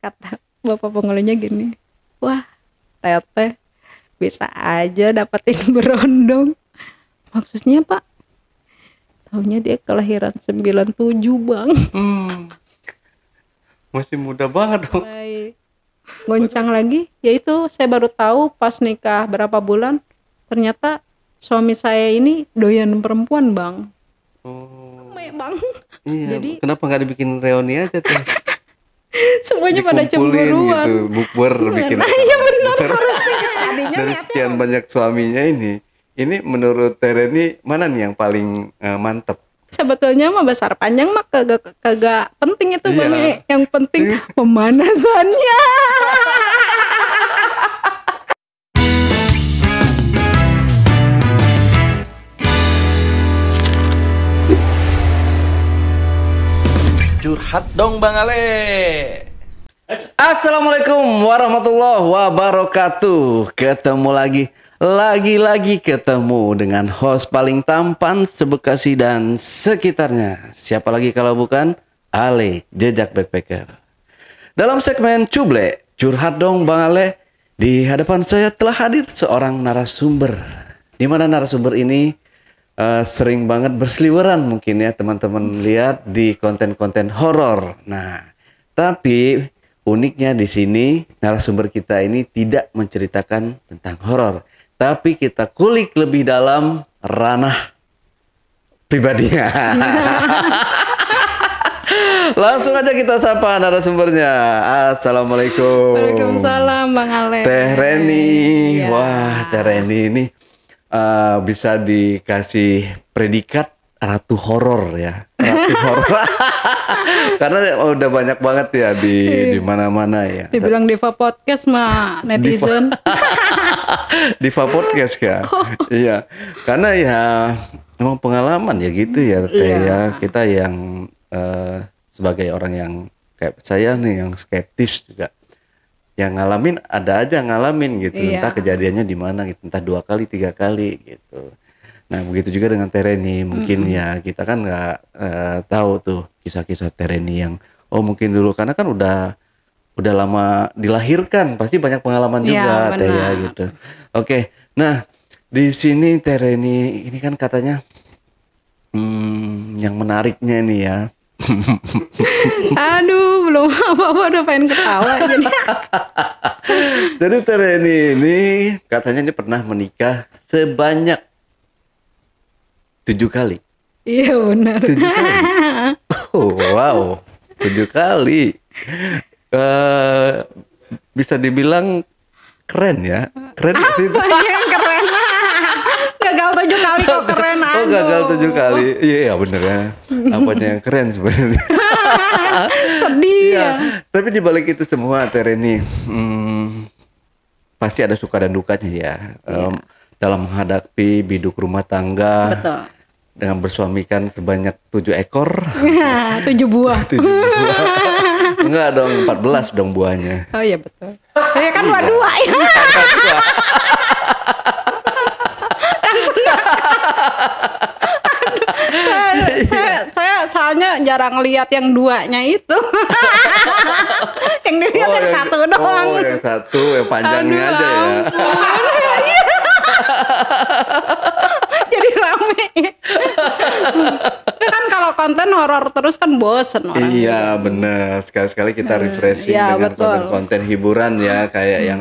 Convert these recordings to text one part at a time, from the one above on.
Kata bapak pengeluhnya gini, wah teteh bisa aja dapetin berondong. Maksudnya Pak? Taunya dia kelahiran 97 Bang. Masih muda banget dong. Mulai goncang lagi, yaitu saya baru tahu pas nikah berapa bulan, ternyata suami saya ini doyan perempuan Bang. Bang. Iya, Jadi kenapa nggak dibikin reuni aja tuh? semuanya pada Dikumpulin cemburuan. gitu, bukber bikin. Nah, iya benar harusnya tadinya Dari niatnya. sekian banyak suaminya ini menurut Tereni mana nih yang paling mantep? Sebetulnya mah besar panjang mah kagak penting itu Iya. Bang. Yang penting pemanasannya. Curhat dong Bang Ale. Assalamualaikum warahmatullahi wabarakatuh. Ketemu lagi ketemu dengan host paling tampan se-Bekasi dan sekitarnya. Siapa lagi kalau bukan Ale, jejak backpacker. Dalam segmen Cuble, curhat dong Bang Ale, di hadapan saya telah hadir seorang narasumber. Di mana narasumber ini sering banget berseliweran mungkin ya teman-teman lihat di konten-konten horor. Nah, tapi uniknya di sini narasumber kita ini tidak menceritakan tentang horor, tapi kita kulik lebih dalam ranah pribadinya. Langsung aja kita sapa narasumbernya. Assalamualaikum. Waalaikumsalam Bang Ale. Teh Reni. Iya. Wah, Teh Reni ini bisa dikasih predikat ratu horor ya. Ratu horor. Karena udah banyak banget ya di mana-mana ya. Dibilang Diva Podcast mah netizen. Diva Podcast ya. Iya. Karena ya emang pengalaman ya gitu ya Teh Iya. ya. Kita yang sebagai orang yang kayak saya nih yang skeptis juga. Yang ngalamin ada aja ngalamin gitu. Iya. Entah kejadiannya di mana gitu. Entah 2 kali, 3 kali gitu. Nah begitu juga dengan Tereni. Mungkin ya kita kan nggak tahu tuh kisah-kisah Tereni yang mungkin dulu karena kan udah lama dilahirkan pasti banyak pengalaman Iya, juga Teh ya benar. gitu. Oke, nah di sini Tereni ini kan katanya yang menariknya nih ya. Aduh, belum apa-apa udah pengen ketawa jadi. Jadi Tereni ini katanya ini pernah menikah sebanyak 7 kali. Iya benar. 7 kali. Oh, wow, 7 kali. Bisa dibilang keren ya. Keren nggak sih? Banyak yang keren. Gagal 7 kali kok keren. Oh, aduh. gagal 7 kali. Iya bener ya. Apanya yang keren sebenarnya. Sedih Iya. ya. Tapi di balik itu semua Tereni, pasti ada suka dan dukanya ya. Dalam menghadapi biduk rumah tangga. Betul. Dengan bersuamikan sebanyak 7 ekor. 7 buah. 7 buah. Enggak dong, 14 dong buahnya. Oh iya betul. Ya kan dua-dua ya. Saya soalnya jarang lihat yang duanya itu. Yang dilihat yang satu doang. Oh, yang satu, yang panjangnya Aduh, aja ya. ampun. Jadi rame. Kan kalau konten horor terus kan bosen orang. Iya, bener. Sekali-sekali kita refreshing iya, dengan betul. konten-konten hiburan ya, kayak yang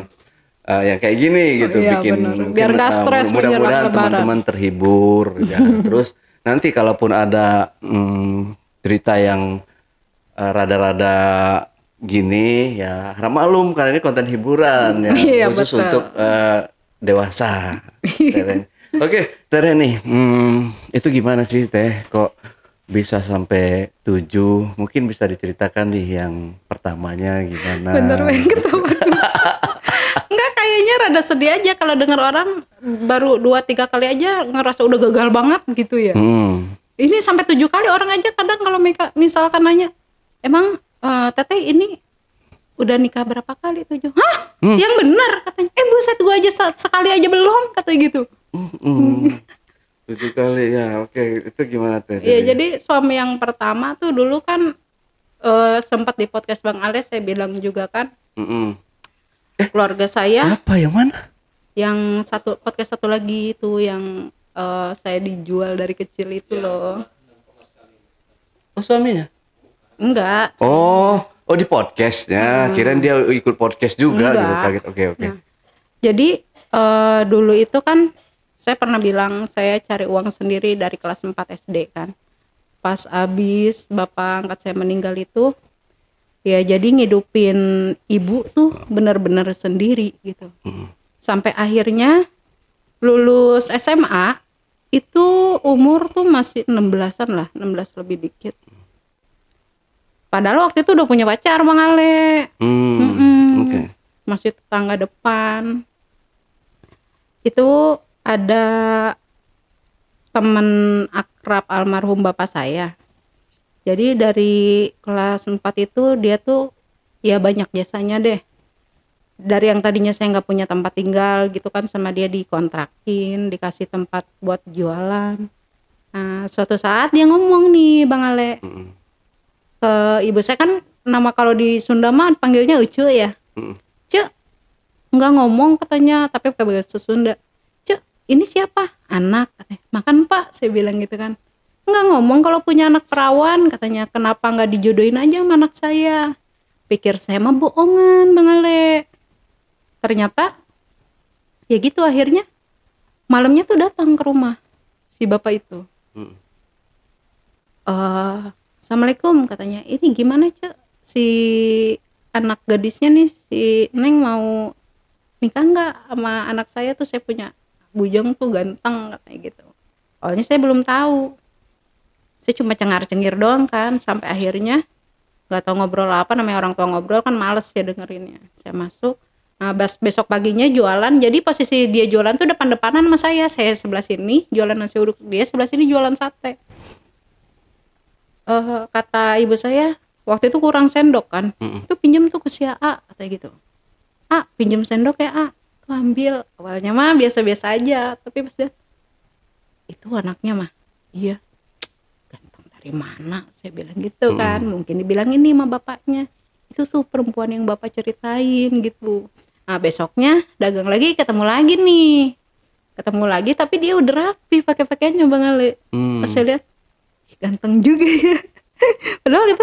kayak gini gitu, Iya, bikin bener. mungkin, Biar nggak stres mudah-mudahan menjelang Lebaran. teman-teman terhibur ya. Terus nanti kalaupun ada cerita yang rada-rada gini ya, harap maklum karena ini konten hiburan ya, Iya, khusus betul. untuk dewasa. Teren. Oke, Tereni, itu gimana sih Teh? Kok bisa sampai 7? Mungkin bisa diceritakan nih yang pertamanya gimana? Bener pengen ketawa. Enggak, kayaknya rada sedih aja kalau dengar orang baru 2-3 kali aja ngerasa udah gagal banget gitu ya. Ini sampai 7 kali orang aja kadang kalau misalkan nanya, emang Teteh ini udah nikah berapa kali? 7? Hah? Yang benar katanya. Buset, gua aja sekali aja belum katanya gitu. 7 kali ya, oke. Itu gimana Teh? Iya, jadi suami yang pertama tuh dulu kan sempat di podcast Bang Ale saya bilang juga kan, Mm-mm. keluarga saya Siapa yang mana? yang podcast satu lagi itu yang saya dijual dari kecil itu loh. Oh, suaminya? Enggak. Oh di podcastnya. Kirain dia ikut podcast juga gitu. Enggak. Kaget. Oke. Nah, jadi dulu itu kan saya pernah bilang saya cari uang sendiri dari kelas 4 SD kan. Pas abis bapak angkat saya meninggal itu, ya jadi ngidupin ibu tuh bener-bener sendiri gitu. Sampai akhirnya lulus SMA itu umur tuh masih 16-an lah, 16 lebih dikit. Padahal waktu itu udah punya pacar Bang Ale. Oke. Masih tetangga depan. Itu ada temen akrab almarhum bapak saya. Jadi dari kelas 4 itu dia tuh ya banyak jasanya deh. Dari yang tadinya saya nggak punya tempat tinggal gitu kan, sama dia dikontrakin, dikasih tempat buat jualan. Nah, suatu saat dia ngomong nih Bang Ale ke ibu saya, kan nama kalau di Sunda mah panggilnya Ucu ya. Cuk, nggak ngomong katanya, tapi pakai bahasa Sunda. Cuk, ini siapa? Anak katanya. Makan Pak, saya bilang gitu kan. Nggak ngomong kalau punya anak perawan katanya. Kenapa nggak dijodohin aja sama anak saya? Pikir saya mah bohongan Bang Ale. Ternyata ya gitu, akhirnya malamnya tuh datang ke rumah si bapak itu. Assalamualaikum katanya, ini gimana Cek, si anak gadisnya nih, si Neng mau nikah nggak sama anak saya tuh, saya punya bujang tuh ganteng katanya gitu. Awalnya saya belum tahu, saya cuma cengar-cengir doang kan, sampai akhirnya nggak tahu ngobrol apa, namanya orang tua ngobrol kan males ya dengerinnya. Saya masuk. Nah, besok paginya jualan, jadi posisi dia jualan tuh depan-depanan sama saya sebelah sini jualan nasi uduk, dia sebelah sini jualan sate. Kata ibu saya, waktu itu kurang sendok kan, itu pinjam tuh ke si A, katanya gitu. A, pinjam sendok ya A, tuh ambil. Awalnya mah biasa-biasa aja, tapi pas lihat, itu anaknya mah, iya, ganteng dari mana, saya bilang gitu kan, mungkin dibilang ini sama bapaknya, itu tuh perempuan yang bapak ceritain gitu. Nah besoknya dagang lagi, ketemu lagi tapi dia udah rapi pakai pakaiannya Bang Ale. Pas saya lihat, ganteng juga ya. Padahal kita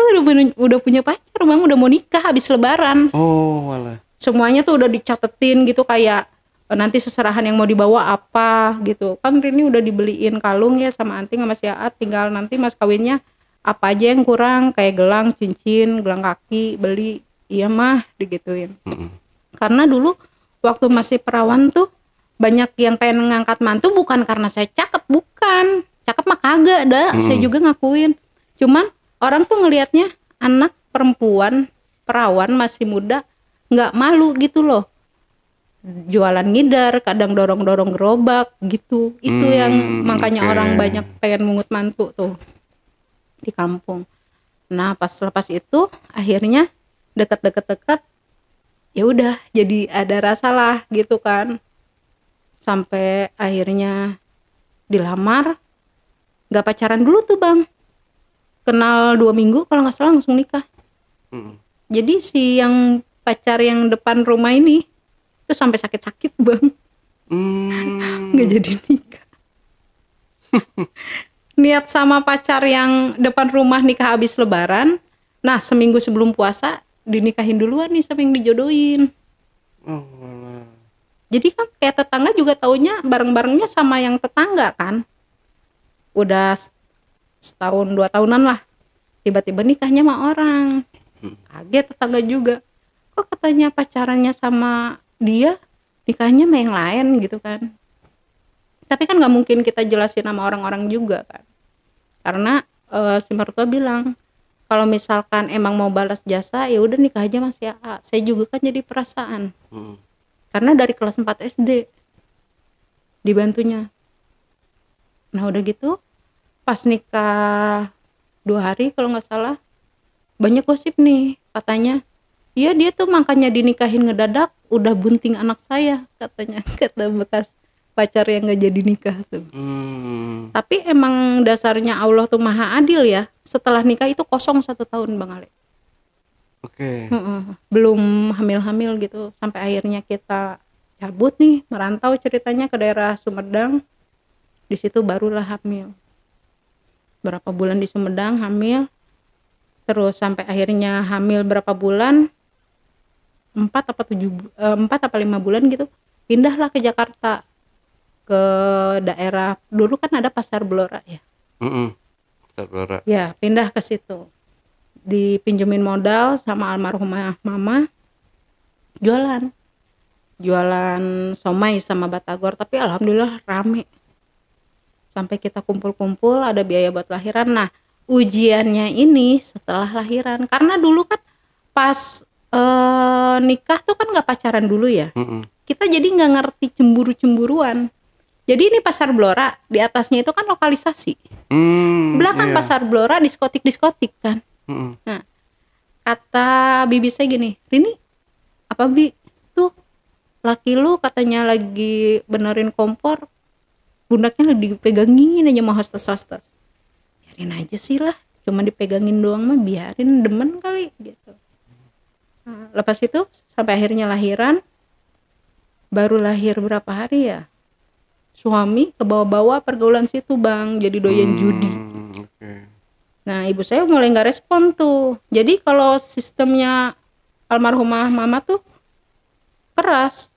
udah punya pacar Bang, udah mau nikah habis lebaran. Oh walah. Semuanya tuh udah dicatetin gitu, kayak nanti seserahan yang mau dibawa apa gitu. Kan Rini udah dibeliin kalung ya sama anting sama si Aat, tinggal nanti mas kawinnya apa aja yang kurang, kayak gelang, cincin, gelang kaki, beli. Iya mah digituin. Karena dulu waktu masih perawan tuh banyak yang pengen ngangkat mantu, bukan karena saya cakep, bukan. Cakep mah kagak dah, saya juga ngakuin. Cuman orang tuh ngelihatnya anak perempuan perawan masih muda nggak malu gitu loh. Jualan ngidar, kadang dorong-dorong gerobak gitu. Itu yang makanya orang banyak pengen mungut mantu tuh di kampung. Nah pas lepas itu akhirnya deket-deket ya udah jadi ada rasa lah gitu kan, sampai akhirnya dilamar. Nggak pacaran dulu tuh Bang, kenal 2 minggu kalau nggak salah langsung nikah. Jadi si yang pacar yang depan rumah ini tuh sampai sakit-sakit Bang, nggak jadi nikah. Niat sama pacar yang depan rumah nikah habis lebaran, nah seminggu sebelum puasa dinikahin duluan nih sama yang dijodohin. Jadi kan kayak tetangga juga taunya bareng-barengnya sama yang tetangga kan. Udah setahun 2 tahunan lah, tiba-tiba nikahnya sama orang. Kaget tetangga juga, kok katanya pacarannya sama dia, nikahnya sama yang lain gitu kan. Tapi kan nggak mungkin kita jelasin sama orang-orang juga kan, karena si mertua bilang kalau misalkan emang mau balas jasa ya udah nikah aja Mas ya. Saya juga kan jadi perasaan. Karena dari kelas 4 SD dibantunya. Nah udah gitu pas nikah 2 hari kalau nggak salah, banyak gosip nih katanya. Iya dia tuh makanya dinikahin ngedadak, udah bunting anak saya katanya, kata bekas pacar yang nggak jadi nikah tuh. Tapi emang dasarnya Allah tuh maha adil ya. Setelah nikah itu kosong 1 tahun Bang Ale. Oke. Belum hamil-hamil gitu, sampai akhirnya kita cabut nih merantau ceritanya ke daerah Sumedang. Di situ barulah hamil, berapa bulan di Sumedang hamil, terus sampai akhirnya hamil berapa bulan, 4 apa 5 bulan gitu, pindahlah ke Jakarta, ke daerah dulu kan ada Pasar Blora ya. Saudara. Ya, pindah ke situ. Dipinjemin modal sama almarhumah mama, jualan. Jualan somai sama batagor, tapi alhamdulillah rame. Sampai kita kumpul-kumpul ada biaya buat lahiran. Nah, ujiannya ini setelah lahiran. Karena dulu kan pas nikah tuh kan nggak pacaran dulu ya. Kita jadi nggak ngerti cemburu-cemburuan. Jadi ini Pasar Blora, di atasnya itu kan lokalisasi. Belakang Pasar Blora diskotik kan. Nah, kata bibi saya gini, Rini, apa bi, tuh laki lu katanya lagi benerin kompor, bundaknya lagi dipegangin aja sama hostes. Biarin aja sih lah, cuma dipegangin doang mah biarin, demen kali gitu. Nah, lepas itu sampai akhirnya lahiran, baru lahir berapa hari ya, suami kebawa-bawa pergaulan situ bang, jadi doyan judi. Nah ibu saya mulai nggak respon tuh. Jadi kalau sistemnya almarhumah mama tuh keras,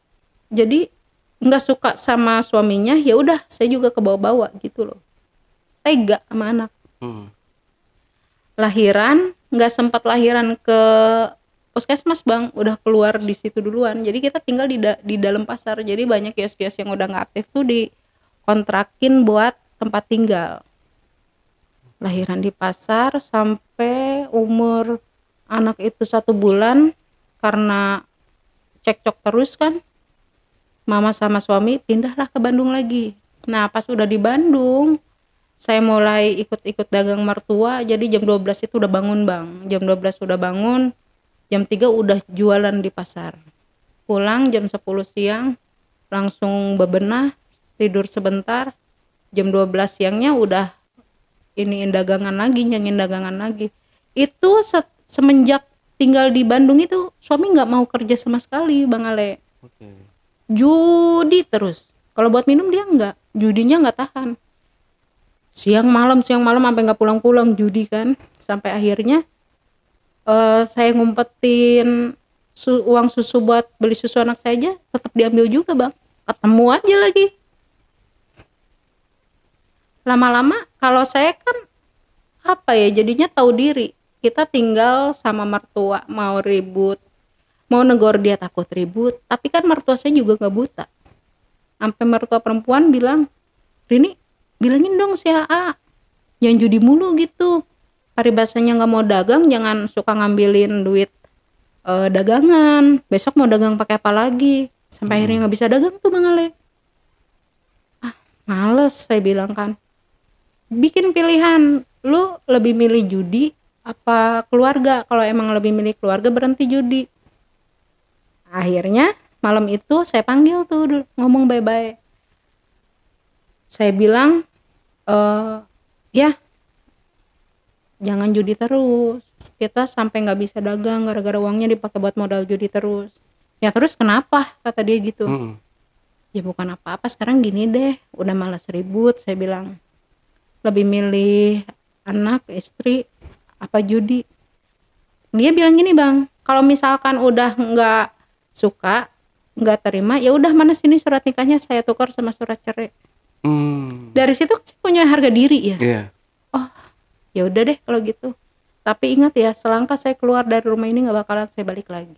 jadi nggak suka sama suaminya, ya udah saya juga kebawa-bawa gitu loh, tega sama anak. Lahiran nggak sempat lahiran ke puskesmas bang, udah keluar di situ duluan. Jadi kita tinggal di dalam pasar, jadi banyak kios-kios yang udah nggak aktif tuh dikontrakin buat tempat tinggal. Lahiran di pasar sampai umur anak itu 1 bulan, karena cekcok terus kan, mama sama suami pindahlah ke Bandung lagi. Nah pas udah di Bandung, saya mulai ikut-ikut dagang mertua. Jadi jam 12 itu udah bangun bang, jam 12 udah bangun, jam 3 udah jualan di pasar. Pulang jam 10 siang, langsung bebenah, tidur sebentar, jam 12 siangnya udah iniin dagangan lagi, nyangin dagangan lagi. Itu semenjak tinggal di Bandung itu suami nggak mau kerja sama sekali bang Ale. Judi terus, kalau buat minum dia nggak, judinya nggak tahan, siang malam sampai nggak pulang-pulang judi kan. Sampai akhirnya saya ngumpetin uang susu buat beli susu anak saya aja tetap diambil juga bang, ketemu aja lagi. Lama-lama kalau saya kan apa ya, jadinya tahu diri. Kita tinggal sama mertua, mau ribut, mau negor dia takut ribut, tapi kan mertua saya juga nggak buta. Sampai mertua perempuan bilang, Rini bilangin dong si AA jangan judi mulu gitu, paribasanya nggak mau dagang jangan suka ngambilin duit dagangan, besok mau dagang pakai apa lagi. Sampai akhirnya nggak bisa dagang tuh bang Ale. Males saya bilang kan, bikin pilihan, lu lebih milih judi apa keluarga? Kalau emang lebih milih keluarga berhenti judi. Akhirnya malam itu saya panggil tuh ngomong bye-bye. Saya bilang ya jangan judi terus, kita sampai nggak bisa dagang gara-gara uangnya dipakai buat modal judi terus. Ya terus kenapa, kata dia gitu. Ya bukan apa-apa, sekarang gini deh, udah malas ribut, saya bilang, lebih milih anak, istri, apa judi. Dia bilang gini bang, kalau misalkan udah nggak suka, nggak terima, ya udah mana sini surat nikahnya saya tukar sama surat cerai. Dari situ saya punya harga diri ya. Oh ya udah deh kalau gitu, tapi ingat ya, selangkah saya keluar dari rumah ini nggak bakalan saya balik lagi.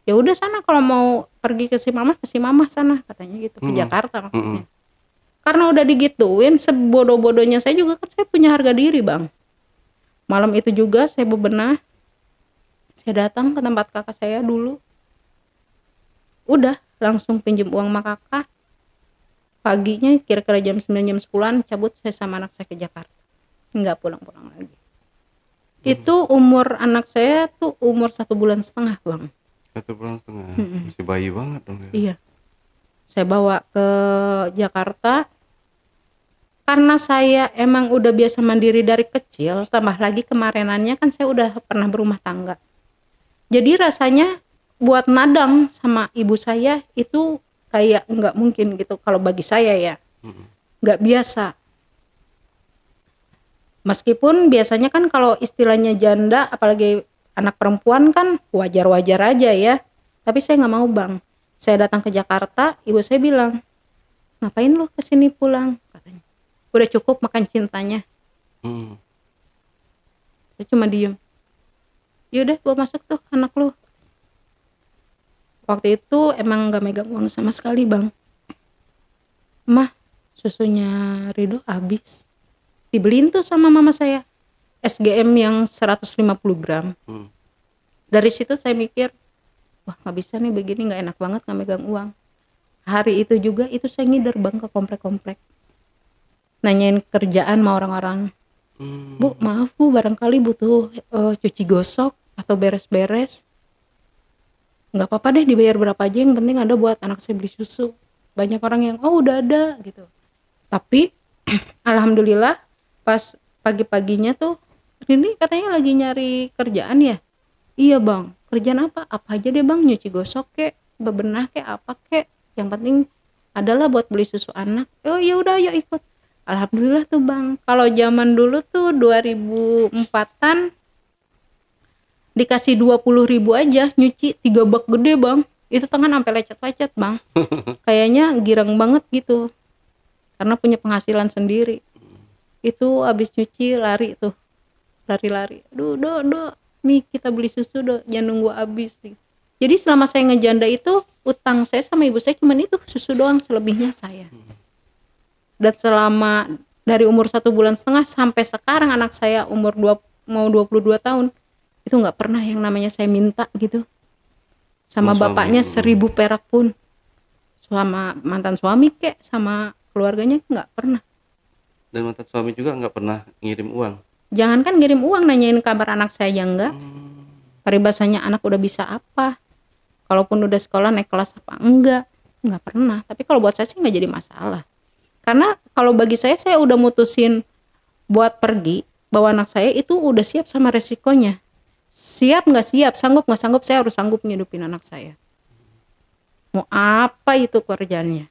Ya udah sana kalau mau pergi ke si mama sana, katanya gitu, ke Jakarta maksudnya. Karena udah digituin, sebodoh-bodohnya saya juga kan, saya punya harga diri bang. Malam itu juga saya bebenah, saya datang ke tempat kakak saya dulu, udah langsung pinjem uang sama kakak. Paginya kira-kira jam 9 jam 10-an cabut saya sama anak saya ke Jakarta, nggak pulang-pulang lagi. Itu umur anak saya tuh umur 1,5 bulan bang. 1,5 bulan, masih bayi banget dong ya. Iya, saya bawa ke Jakarta karena saya emang udah biasa mandiri dari kecil, tambah lagi kemarinannya kan saya udah pernah berumah tangga. Jadi rasanya buat nadang sama ibu saya itu kayak nggak mungkin gitu kalau bagi saya ya. Nggak biasa. Meskipun biasanya kan kalau istilahnya janda apalagi anak perempuan kan wajar-wajar aja ya. Tapi saya nggak mau bang. Saya datang ke Jakarta, ibu saya bilang, ngapain lu kesini pulang? Katanya. Udah cukup makan cintanya. Saya cuma diem. Yaudah bawa masuk tuh anak lu. Waktu itu emang gak megang uang sama sekali bang. Mah susunya Rido habis. Dibeliin tuh sama mama saya SGM yang 150 gram. Dari situ saya mikir, wah gak bisa nih begini, gak enak banget gak megang uang. Hari itu juga itu saya ngider bang ke komplek-komplek. Nanyain kerjaan sama orang-orang. Bu maaf bu, barangkali butuh cuci gosok atau beres-beres. Nggak apa-apa deh dibayar berapa aja, yang penting ada buat anak saya beli susu. Banyak orang yang oh udah ada gitu. Tapi alhamdulillah pas pagi-paginya tuh ini katanya lagi nyari kerjaan ya. Iya bang, kerjaan apa? Apa aja deh bang, nyuci gosok kek, bebenah kek, apa kek. Yang penting adalah buat beli susu anak. Oh ya udah ayo ikut. Alhamdulillah tuh bang. Kalau zaman dulu tuh 2004-an dikasih 20.000 aja nyuci 3 bak gede bang. Itu tangan sampai lecet-lecet bang. Kayaknya girang banget gitu. Karena punya penghasilan sendiri. Itu abis nyuci lari tuh. Lari-lari. Aduh do. Nih kita beli susu do. Jangan nunggu abis nih. Jadi selama saya ngejanda itu utang saya sama ibu saya cuman itu susu doang, selebihnya saya. Dan selama dari umur 1,5 bulan sampai sekarang anak saya umur mau 22 tahun itu nggak pernah yang namanya saya minta gitu sama bapaknya 1.000 perak pun, sama mantan suami kek sama keluarganya nggak pernah. Dan mantan suami juga nggak pernah ngirim uang. Jangankan ngirim uang, nanyain kabar anak saya aja enggak. Paribasanya anak udah bisa apa, kalaupun udah sekolah naik kelas apa nggak pernah. Tapi kalau buat saya sih nggak jadi masalah. Karena kalau bagi saya udah mutusin buat pergi, bawa anak saya itu udah siap sama resikonya. Siap nggak siap, sanggup nggak sanggup, saya harus sanggup ngidupin anak saya. Mau apa itu kerjaannya.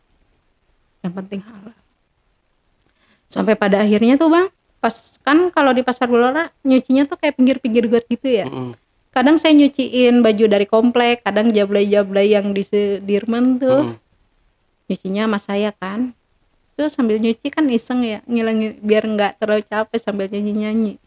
Yang penting halal. Sampai pada akhirnya tuh bang, pas kan kalau di pasar Bulora nyucinya tuh kayak pinggir-pinggir got gitu ya. Kadang saya nyuciin baju dari komplek, kadang jablay-jablay yang di Sudirman tuh. Nyucinya sama saya kan. Terus sambil nyuci kan iseng ya, ngilangin biar nggak terlalu capek sambil nyanyi-nyanyi.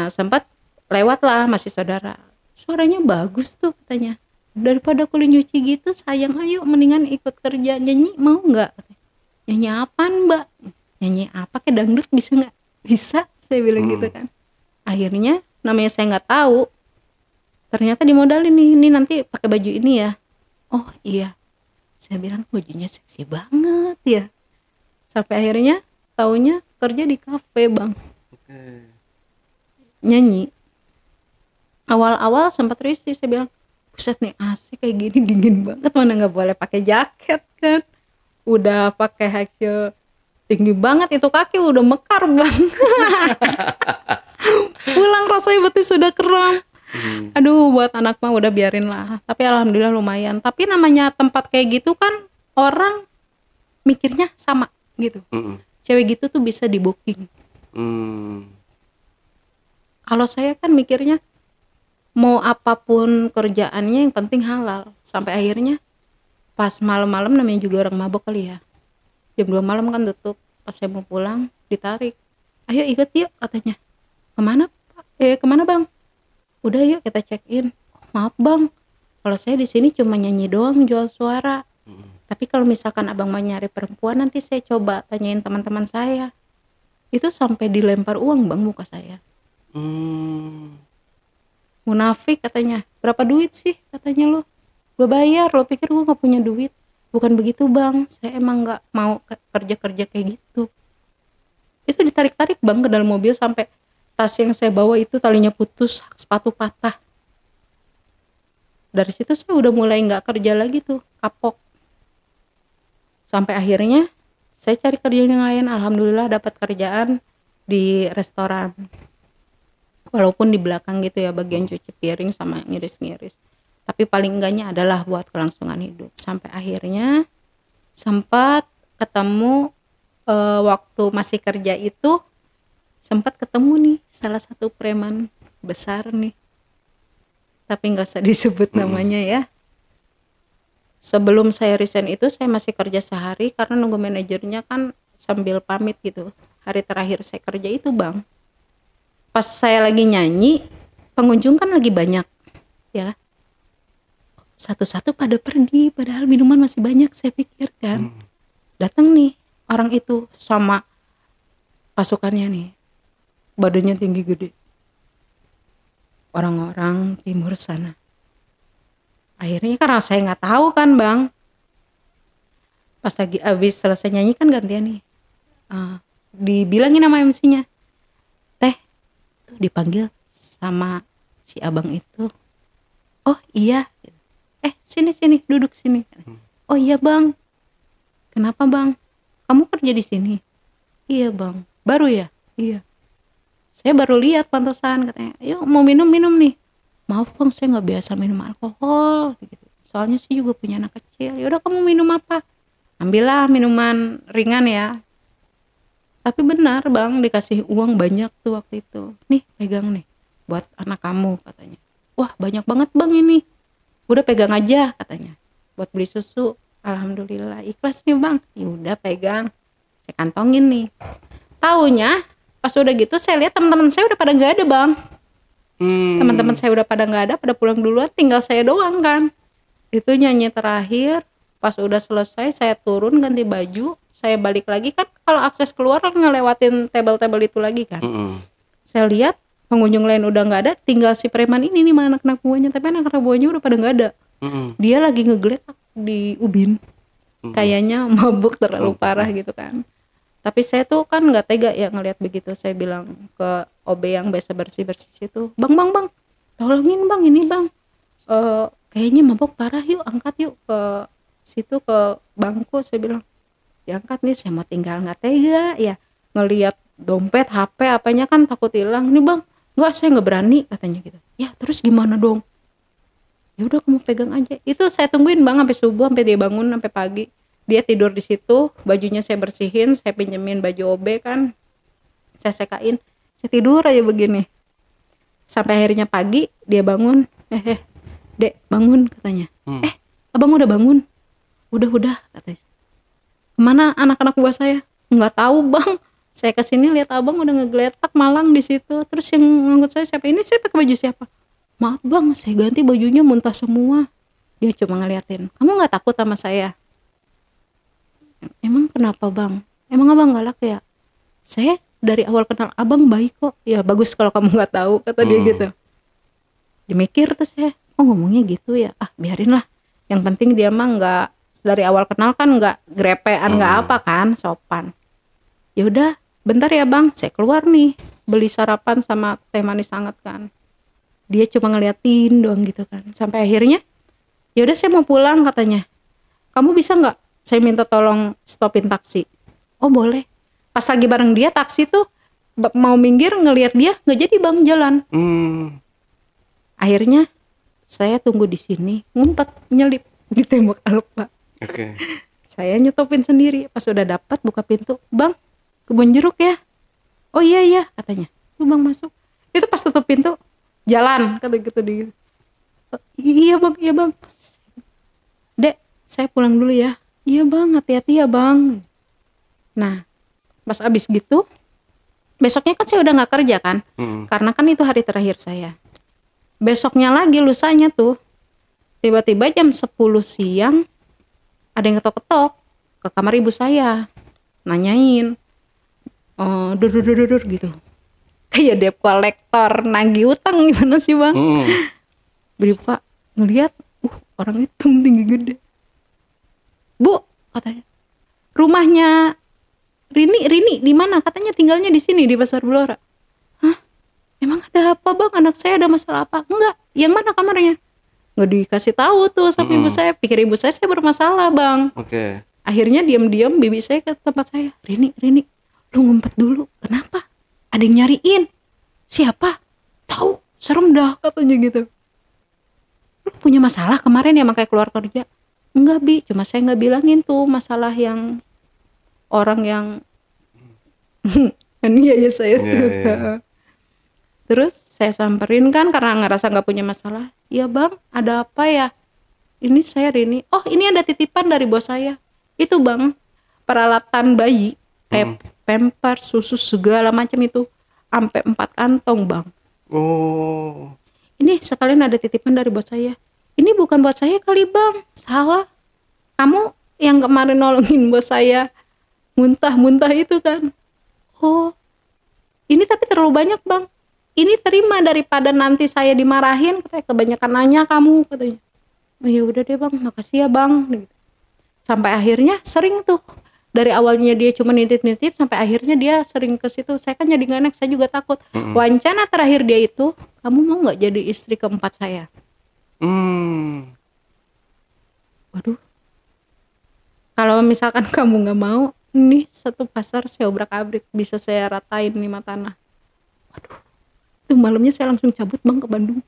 Sempat lewat lah masih saudara, suaranya bagus tuh katanya, daripada kulit nyuci gitu sayang, ayo mendingan ikut kerja nyanyi mau nggak? Nyanyi apaan mbak? Nyanyi apa, kayak dangdut bisa nggak? Bisa, saya bilang gitu kan. Akhirnya namanya saya nggak tahu, ternyata dimodalin nih, ini nanti pakai baju ini ya. Oh iya, saya bilang bajunya seksi banget ya. Sampai akhirnya taunya kerja di kafe bang. Nyanyi. Awal-awal sempat risih, saya bilang buset nih AC kayak gini dingin banget, mana nggak boleh pakai jaket kan. Udah pakai high heel tinggi banget, itu kaki udah mekar bang. Pulang rasanya betis sudah kram. Aduh buat anak mah udah biarin lah. Tapi alhamdulillah lumayan. Tapi namanya tempat kayak gitu kan orang mikirnya sama gitu. Cewek gitu tuh bisa di booking. Kalau saya kan mikirnya mau apapun kerjaannya yang penting halal. Sampai akhirnya pas malam-malam, namanya juga orang mabok kali ya, jam 2 malam kan tutup. Pas saya mau pulang ditarik, ayo ikut yuk katanya. Kemana pak? Kemana bang? Udah yuk kita check in. Maaf bang, kalau saya di sini cuma nyanyi doang, jual suara. Tapi kalau misalkan abang mau nyari perempuan, nanti saya coba tanyain teman-teman saya. Itu sampai dilempar uang bang muka saya. Munafik katanya. Berapa duit sih katanya lo? Gue bayar, lo pikir gue gak punya duit? Bukan begitu bang, saya emang gak mau kerja-kerja kayak gitu. Itu ditarik-tarik bang ke dalam mobil, sampai tas yang saya bawa itu talinya putus, sepatu patah. Dari situ saya udah mulai gak kerja lagi tuh, kapok. Sampai akhirnya saya cari kerjaan yang lain. Alhamdulillah dapat kerjaan di restoran. walaupun di belakang gitu ya, bagian cuci piring sama ngiris-ngiris. Tapi paling enggaknya adalah buat kelangsungan hidup. Sampai akhirnya sempat ketemu waktu masih kerja itu, sempat ketemu nih salah satu preman besar nih. Tapi nggak usah disebut namanya ya. Sebelum saya resign itu saya masih kerja sehari karena nunggu manajernya kan sambil pamit gitu. Hari terakhir saya kerja itu Bang, pas saya lagi nyanyi, pengunjung kan lagi banyak ya. Satu-satu pada pergi, padahal minuman masih banyak saya pikir kan. Datang nih orang itu sama pasukannya nih, badannya tinggi gede, orang-orang timur sana. Akhirnya karena saya nggak tahu kan Bang, pas lagi abis selesai nyanyi kan gantian nih, dibilangin nama MC-nya, teh tuh dipanggil sama si abang itu. Oh iya, sini duduk sini. Oh iya Bang, kenapa Bang, kamu kerja di sini? Iya Bang, baru ya? Iya, saya baru lihat pantesan, katanya. Yuk mau minum nih. Maaf Bang, saya nggak biasa minum alkohol gitu. Soalnya saya juga punya anak kecil. Ya udah kamu minum apa? Ambillah minuman ringan ya. Tapi benar Bang, dikasih uang banyak tuh waktu itu. Nih pegang nih buat anak kamu katanya. Wah banyak banget Bang ini. Udah pegang aja katanya. Buat beli susu. Alhamdulillah ikhlas nih Bang. Ya udah pegang. Saya kantongin nih. Taunya pas udah gitu saya lihat teman-teman saya udah pada nggak ada Bang. Teman-teman saya udah pada nggak ada, pada pulang duluan, tinggal saya doang kan. Itu nyanyi terakhir, pas udah selesai saya turun ganti baju, saya balik lagi kan kalau akses keluar ngelewatin table-table itu lagi kan. Saya lihat pengunjung lain udah nggak ada, tinggal si preman ini nih sama anak-anak buahnya, tapi anak-anak buahnya udah pada nggak ada. Dia lagi ngegeletak di ubin, kayaknya mabuk terlalu parah gitu kan. Tapi saya tuh kan nggak tega ya ngelihat begitu. Saya bilang ke OB yang biasa bersih-bersih situ, bang, tolongin Bang, ini Bang, kayaknya mabok parah, yuk angkat yuk ke situ ke bangku. Saya bilang diangkat nih, saya mau tinggal nggak tega ya ngelihat dompet, HP, apanya kan takut hilang. Nih Bang, nggak, saya nggak berani katanya gitu. Ya terus gimana dong? Ya udah kamu pegang aja. Itu saya tungguin Bang sampai subuh, sampai dia bangun, sampai pagi. Dia tidur di situ, bajunya saya bersihin, saya pinjemin baju OB kan, saya sekain, saya tidur aja begini. Sampai akhirnya pagi dia bangun, Dek bangun katanya. Abang udah bangun? Udah katanya. Kemana anak-anak buah saya? Nggak tahu Bang. Saya kesini lihat abang udah ngegeletak malang di situ. Terus yang ngangkut saya siapa? Ini saya pakai baju siapa? Maaf Bang, saya ganti bajunya muntah semua. Dia cuma ngeliatin. Kamu nggak takut sama saya? Emang kenapa Bang? Emang abang galak ya? Saya dari awal kenal abang baik kok. Ya bagus kalau kamu nggak tahu, kata dia gitu. Dia mikir tuh saya, oh ngomongnya gitu ya. Biarin lah. Yang penting dia mah nggak, dari awal kenal kan nggak grepean, nggak apa kan, sopan. Ya udah, bentar ya Bang, saya keluar nih beli sarapan sama teh manis hangat kan. Dia cuma ngeliatin doang gitu kan. Sampai akhirnya, ya udah saya mau pulang katanya. Kamu bisa nggak? Saya minta tolong stopin taksi. Oh boleh. Pas lagi bareng dia taksi tuh mau minggir ngelihat dia nggak jadi Bang jalan. Akhirnya saya tunggu di sini ngumpet nyelip di tembok alpa. Saya nyetopin sendiri. Pas udah dapat buka pintu, Bang kebun jeruk ya. Oh iya katanya. Tuh Bang masuk. Itu pas tutup pintu jalan kata gitu dia. Iya Bang. Dek saya pulang dulu ya. Iya Bang, hati-hati ya Bang. Nah, pas abis gitu, besoknya kan saya udah gak kerja kan, karena kan itu hari terakhir saya. Besoknya lagi, lusanya tuh, tiba-tiba jam 10 siang, ada yang ketok-ketok ke kamar ibu saya, nanyain, dur gitu. Kayak debt collector, nagih utang gimana sih Bang? Dibuka, ngeliat, orang itu tinggi gede. Bu, katanya, rumahnya Rini di mana? Katanya tinggalnya di sini di Pasar Blora. Hah? Emang ada apa Bang? Anak saya ada masalah apa? Enggak. Yang mana kamarnya? Nggak dikasih tahu tuh sama ibu saya. Pikir ibu saya bermasalah Bang. Akhirnya diam-diam bibi saya ke tempat saya. Rini, lu ngumpet dulu. Kenapa? Ada yang nyariin. Siapa? tahu serem dah katanya gitu. Lu punya masalah kemarin ya makanya keluar kerja? Enggak Bi, cuma saya nggak bilangin tuh masalah yang orang yang kan iya ya saya tuh. Terus saya samperin kan karena ngerasa nggak punya masalah. Ya bang, ada apa ya? Ini saya Rini. Oh ini ada titipan dari bos saya. Itu bang, peralatan bayi kayak pamper, susu segala macam itu sampai 4 kantong bang. Oh. Ini sekalian ada titipan dari bos saya. Ini bukan buat saya kali bang, salah. Kamu yang kemarin nolongin bos saya muntah-muntah itu kan. Oh, ini tapi terlalu banyak bang. Ini terima daripada nanti saya dimarahin, katanya kebanyakan nanya kamu katanya. Oh ya udah deh bang, makasih ya bang. Sampai akhirnya sering tuh. Dari awalnya dia cuma nitip-nitip sampai akhirnya dia sering ke situ. Saya kan jadi gak enak, saya juga takut. Wacana terakhir dia itu, kamu mau nggak jadi istri keempat saya? Waduh. Kalau misalkan kamu nggak mau, nih satu pasar saya obrak-abrik, bisa saya ratain 5 tanah. Waduh. Tuh malamnya saya langsung cabut bang ke Bandung.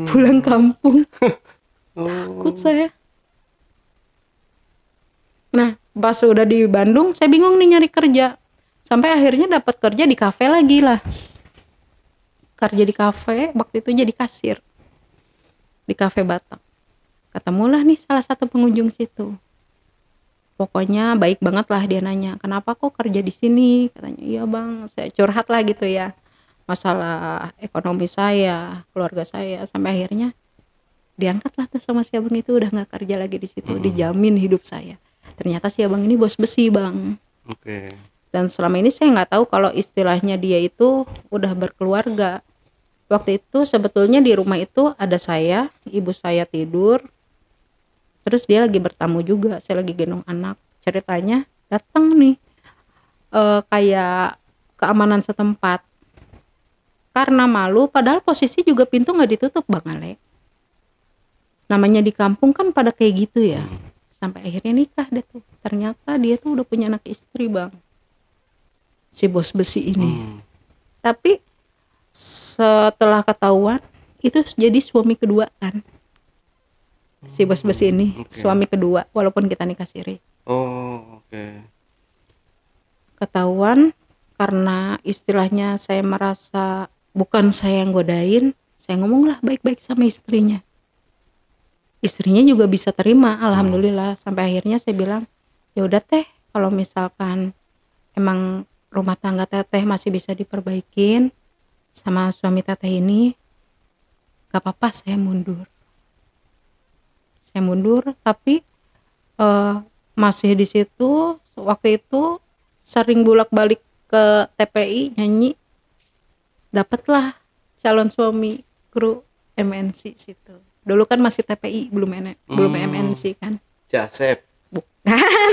Pulang kampung. Takut saya. Nah, pas udah di Bandung, saya bingung nih nyari kerja. Sampai akhirnya dapat kerja di kafe lagi lah. Kerja di kafe, waktu itu jadi kasir. Di kafe Batak. Ketemulah nih salah satu pengunjung situ. Pokoknya baik banget lah dia nanya, kenapa kok kerja di sini? Katanya, iya bang, saya curhat lah gitu ya. Masalah ekonomi saya, keluarga saya. Sampai akhirnya diangkat lah tuh sama si abang itu, udah gak kerja lagi di situ. Dijamin hidup saya. Ternyata si abang ini bos besi bang. Oke. Dan selama ini saya nggak tahu kalau istilahnya dia itu udah berkeluarga. Waktu itu sebetulnya di rumah itu ada saya, ibu saya tidur, terus dia lagi bertamu juga, saya lagi gendong anak. Ceritanya datang nih kayak keamanan setempat. Karena malu, padahal posisi juga pintu nggak ditutup bang Ale. Namanya di kampung kan pada kayak gitu ya. Sampai akhirnya nikah deh tuh. Ternyata dia tuh udah punya anak istri bang. Si bos besi ini. Tapi setelah ketahuan itu jadi suami kedua kan. Si bos besi ini suami kedua walaupun kita nikah siri. Oh, oke. Ketahuan karena istilahnya saya merasa bukan saya yang godain, saya ngomonglah baik-baik sama istrinya. Istrinya juga bisa terima, alhamdulillah. Sampai akhirnya saya bilang, ya udah teh, kalau misalkan emang rumah tangga teteh masih bisa diperbaikin sama suami teteh ini, gak apa-apa saya mundur. Saya mundur, tapi masih di situ. Waktu itu sering bolak-balik ke TPI nyanyi, dapatlah calon suami kru MNC situ. Dulu kan masih TPI, belum MNC kan. Jasep. Bukan,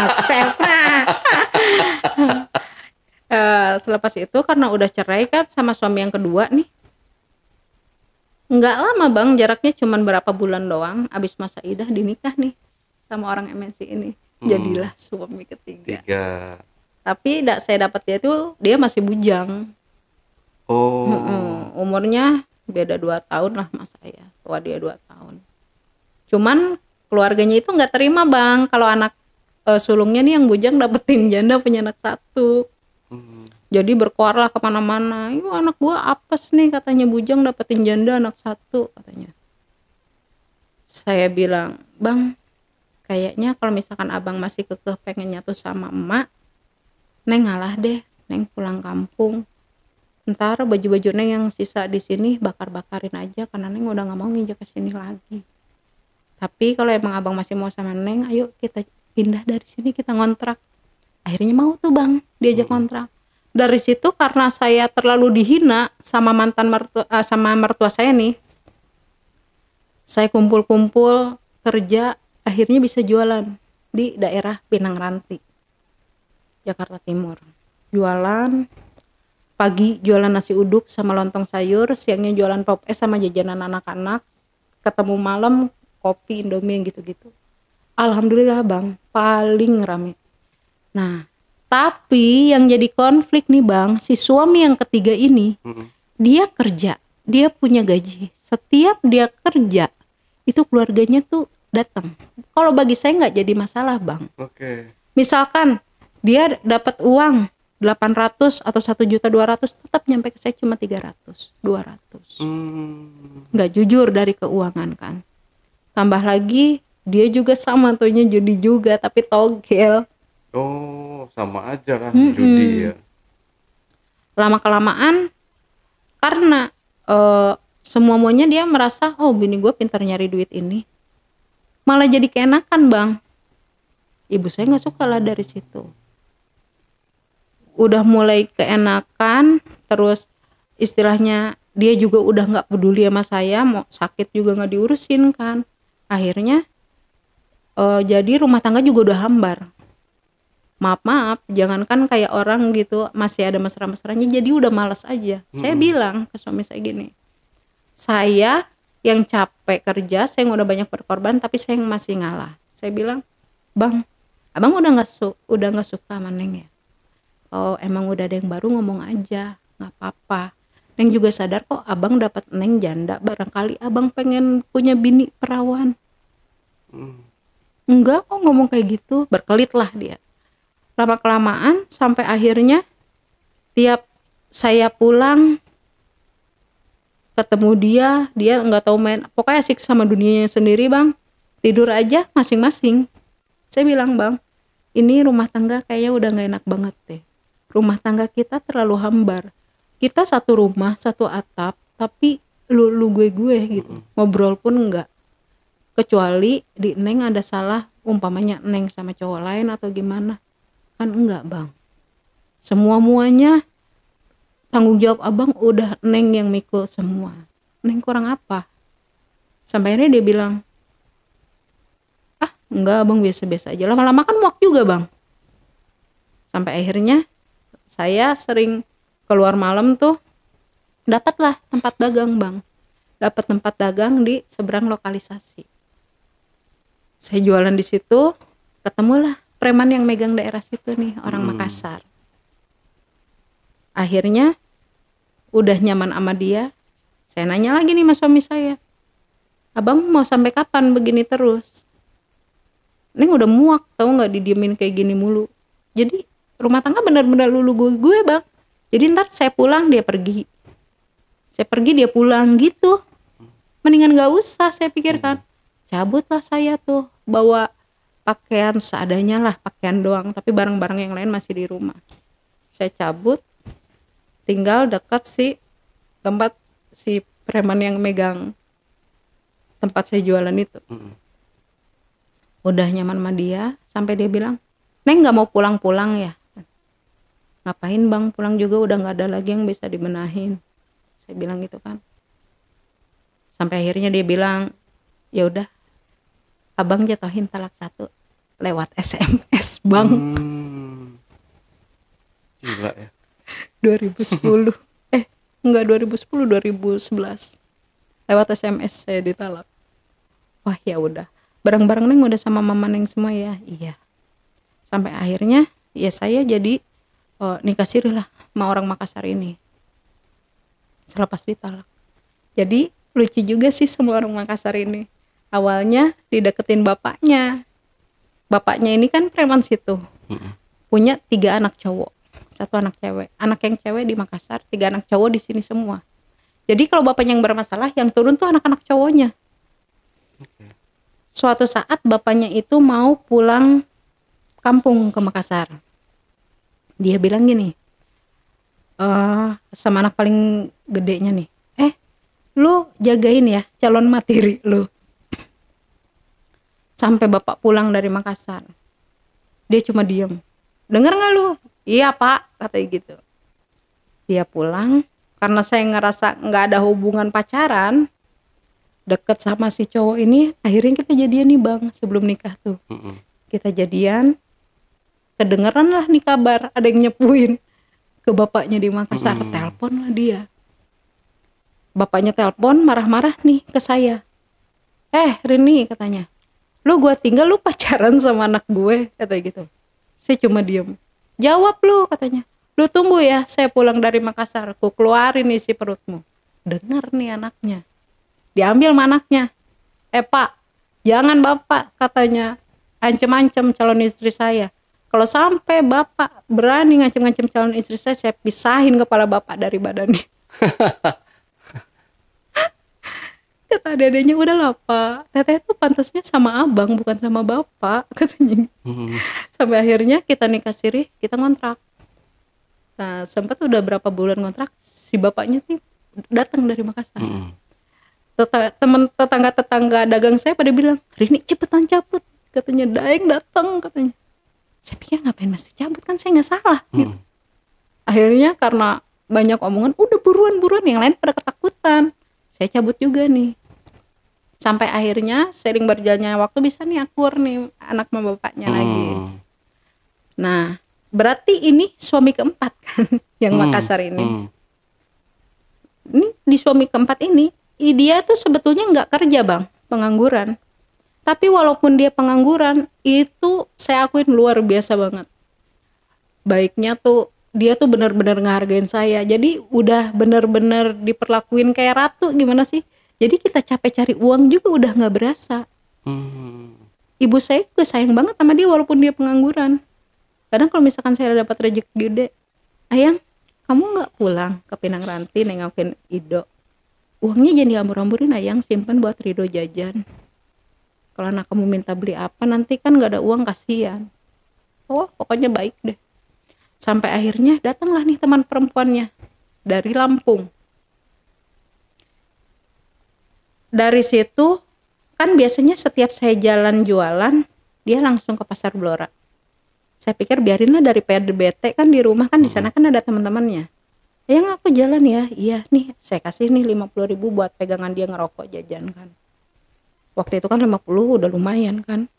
Asep. Selepas itu karena udah cerai kan sama suami yang kedua nih. Nggak lama bang, jaraknya cuma berapa bulan doang. Abis masa idah dinikah nih sama orang MNC ini. Jadilah suami ketiga. Tapi saya dapat dia masih bujang. Oh. Umurnya beda 2 tahun lah sama saya. Tua dia 2 tahun. Cuman keluarganya itu nggak terima bang kalau anak sulungnya nih yang bujang dapetin janda punya anak 1. Jadi berkoar lah kemana-mana. Yuk anak gua apes nih katanya bujang dapetin janda anak 1 katanya. Saya bilang, bang, kayaknya kalau misalkan abang masih kekeh pengen nyatu sama emak, neng ngalah deh, neng pulang kampung. Ntar baju-baju neng yang sisa di sini bakar-bakarin aja karena neng udah nggak mau nginjak ke sini lagi. Tapi kalau emang abang masih mau sama neng, ayo kita pindah dari sini, kita ngontrak. Akhirnya mau tuh bang, diajak ngontrak. Dari situ karena saya terlalu dihina sama sama mertua saya nih, saya kumpul-kumpul kerja, akhirnya bisa jualan di daerah Pinang Ranti, Jakarta Timur. Jualan pagi, jualan nasi uduk sama lontong sayur, siangnya jualan pop es sama jajanan anak-anak, ketemu malam kopi Indomie gitu-gitu. Alhamdulillah bang, paling rame. Nah, tapi yang jadi konflik nih bang, si suami yang ketiga ini, dia kerja, dia punya gaji. Setiap dia kerja, itu keluarganya tuh datang. Kalau bagi saya nggak jadi masalah, Bang. Oke. Misalkan dia dapat uang 800 atau 1.200.000, tetap nyampe ke saya cuma 300, 200. Nggak jujur dari keuangan kan. Tambah lagi dia juga sama tuhnya judi juga, tapi togel. Oh, sama aja lah judi ya. Lama-kelamaan karena semua-muanya dia merasa, oh bini gue pintar nyari duit ini, malah jadi keenakan, Bang. Ibu saya nggak suka lah dari situ. Udah mulai keenakan, terus istilahnya dia juga udah nggak peduli sama saya, mau sakit juga nggak diurusin kan. Akhirnya jadi rumah tangga juga udah hambar. Maaf, jangankan kayak orang gitu masih ada mesra-mesranya, jadi udah malas aja. Saya bilang ke suami saya gini, saya yang capek kerja, saya yang udah banyak berkorban, tapi saya yang masih ngalah. Saya bilang, Bang, abang udah nggak suka sama Neng ya? Oh emang udah ada yang baru ngomong aja, nggak apa-apa. Neng juga sadar kok abang dapat Neng janda, barangkali abang pengen punya bini perawan. Enggak kok ngomong kayak gitu, berkelit lah dia. Lama-kelamaan sampai akhirnya tiap saya pulang ketemu dia nggak tahu main, pokoknya asik sama dunianya sendiri, Bang. Tidur aja masing-masing. Saya bilang, Bang, ini rumah tangga kayaknya udah nggak enak banget deh. Rumah tangga kita terlalu hambar. Kita satu rumah, satu atap, tapi lu gue gitu. Ngobrol pun enggak. Kecuali di Neng ada salah, umpamanya Neng sama cowok lain atau gimana. Kan enggak, Bang. Semua-muanya tanggung jawab abang udah Neng yang mikul semua. Neng kurang apa? Sampai akhirnya dia bilang, enggak abang biasa-biasa aja. Lama-lama kan muak juga, Bang. Sampai akhirnya saya sering keluar malam tuh, dapatlah tempat dagang, Bang. Dapat tempat dagang di seberang lokalisasi. Saya jualan di situ, ketemulah preman yang megang daerah situ nih, orang Makassar. Akhirnya udah nyaman sama dia, saya nanya lagi nih sama suami saya, abang mau sampai kapan begini terus? Neng udah muak, tahu nggak didiemin kayak gini mulu. Jadi rumah tangga benar-benar lulu gue, Bang. Jadi ntar saya pulang dia pergi, saya pergi dia pulang gitu. Mendingan nggak usah, saya pikirkan. Cabutlah saya tuh, bawa pakaian seadanya lah, pakaian doang, tapi barang-barang yang lain masih di rumah. Saya cabut, tinggal dekat tempat si preman yang megang tempat saya jualan itu. Udah nyaman sama dia, sampai dia bilang, Neng nggak mau pulang-pulang ya? Ngapain, Bang, pulang juga udah nggak ada lagi yang bisa dibenahin. Saya bilang gitu kan. Sampai akhirnya dia bilang, ya udah, abang jatuhin talak 1 lewat SMS, Bang. Gila ya. 2010 enggak 2010, 2011 lewat SMS saya ditalak. Wah ya udah, barang-barang Neng udah sama mama Neng semua ya. Iya. Sampai akhirnya ya saya jadi nikah siri lah sama orang Makassar ini selepas ditalak. Jadi lucu juga sih sama orang Makassar ini. Awalnya dideketin bapaknya. Bapaknya ini kan preman situ. Punya 3 anak cowok, 1 anak cewek. Anak yang cewek di Makassar, 3 anak cowok di sini semua. Jadi kalau bapaknya yang bermasalah, yang turun tuh anak-anak cowoknya. Suatu saat bapaknya itu mau pulang kampung ke Makassar. Dia bilang gini, sama anak paling gedenya nih, lu jagain ya calon materi lu sampai bapak pulang dari Makassar. Dia cuma diem. Dengar nggak lu? Iya pak, katanya gitu. Dia pulang, karena saya ngerasa nggak ada hubungan pacaran deket sama si cowok ini, akhirnya kita jadian nih, Bang. Sebelum nikah tuh kita jadian, kedengeran lah nih kabar ada yang nyepuin ke bapaknya di Makassar. Telepon lah dia. Bapaknya telepon marah-marah nih ke saya. Rini, katanya, lu gua tinggal lu pacaran sama anak gue, katanya gitu. Saya cuma diem. Jawab lu, katanya. Lu tunggu ya, saya pulang dari Makassar, ku keluarin isi perutmu. Dengar nih anaknya, diambil sama anaknya. Pak, jangan bapak, katanya, ancam-ancam calon istri saya. Kalau sampai bapak berani ngancam-ngancam calon istri saya pisahin kepala bapak dari badannya. Kata dedenya, udahlah pak, teteh itu pantasnya sama abang bukan sama bapak, katanya. Sampai akhirnya kita nikah siri, kita ngontrak. Nah sempat udah berapa bulan ngontrak, si bapaknya tuh datang dari Makassar. Teman tetangga dagang saya pada bilang, Rini cepetan cabut, katanya. Daeng datang, katanya. Saya pikir ngapain mesti cabut, kan saya nggak salah gitu. Akhirnya karena banyak omongan, udah buruan, yang lain pada ketakutan, saya cabut juga nih. Sampai akhirnya sering berjalannya waktu bisa nih akur nih anak sama bapaknya lagi. Nah berarti ini suami keempat kan yang Makassar ini. Ini di suami keempat ini, dia tuh sebetulnya nggak kerja bang, pengangguran. Tapi walaupun dia pengangguran, itu saya akuin luar biasa banget. Baiknya tuh dia tuh benar-benar ngehargain saya. Jadi udah benar-benar diperlakuin kayak ratu, gimana sih? Jadi kita capek cari uang juga udah nggak berasa. Ibu saya juga sayang banget sama dia walaupun dia pengangguran. Kadang kalau misalkan saya dapat rezeki gede, ayang, kamu nggak pulang ke Pinang Ranti nengokin Ido? Uangnya jangan diambur-amburin ayang, simpan buat Rido jajan. Kalau anak kamu minta beli apa nanti kan nggak ada uang, kasihan. Oh pokoknya baik deh. Sampai akhirnya datanglah nih teman perempuannya dari Lampung. Dari situ kan biasanya setiap saya jalan jualan, dia langsung ke Pasar Blora. Saya pikir biarinlah dari PDBT kan di rumah kan di sana kan ada teman-temannya. Yang aku jalan ya, iya nih saya kasih nih 50.000 buat pegangan dia ngerokok jajan kan. Waktu itu kan 50 udah lumayan kan.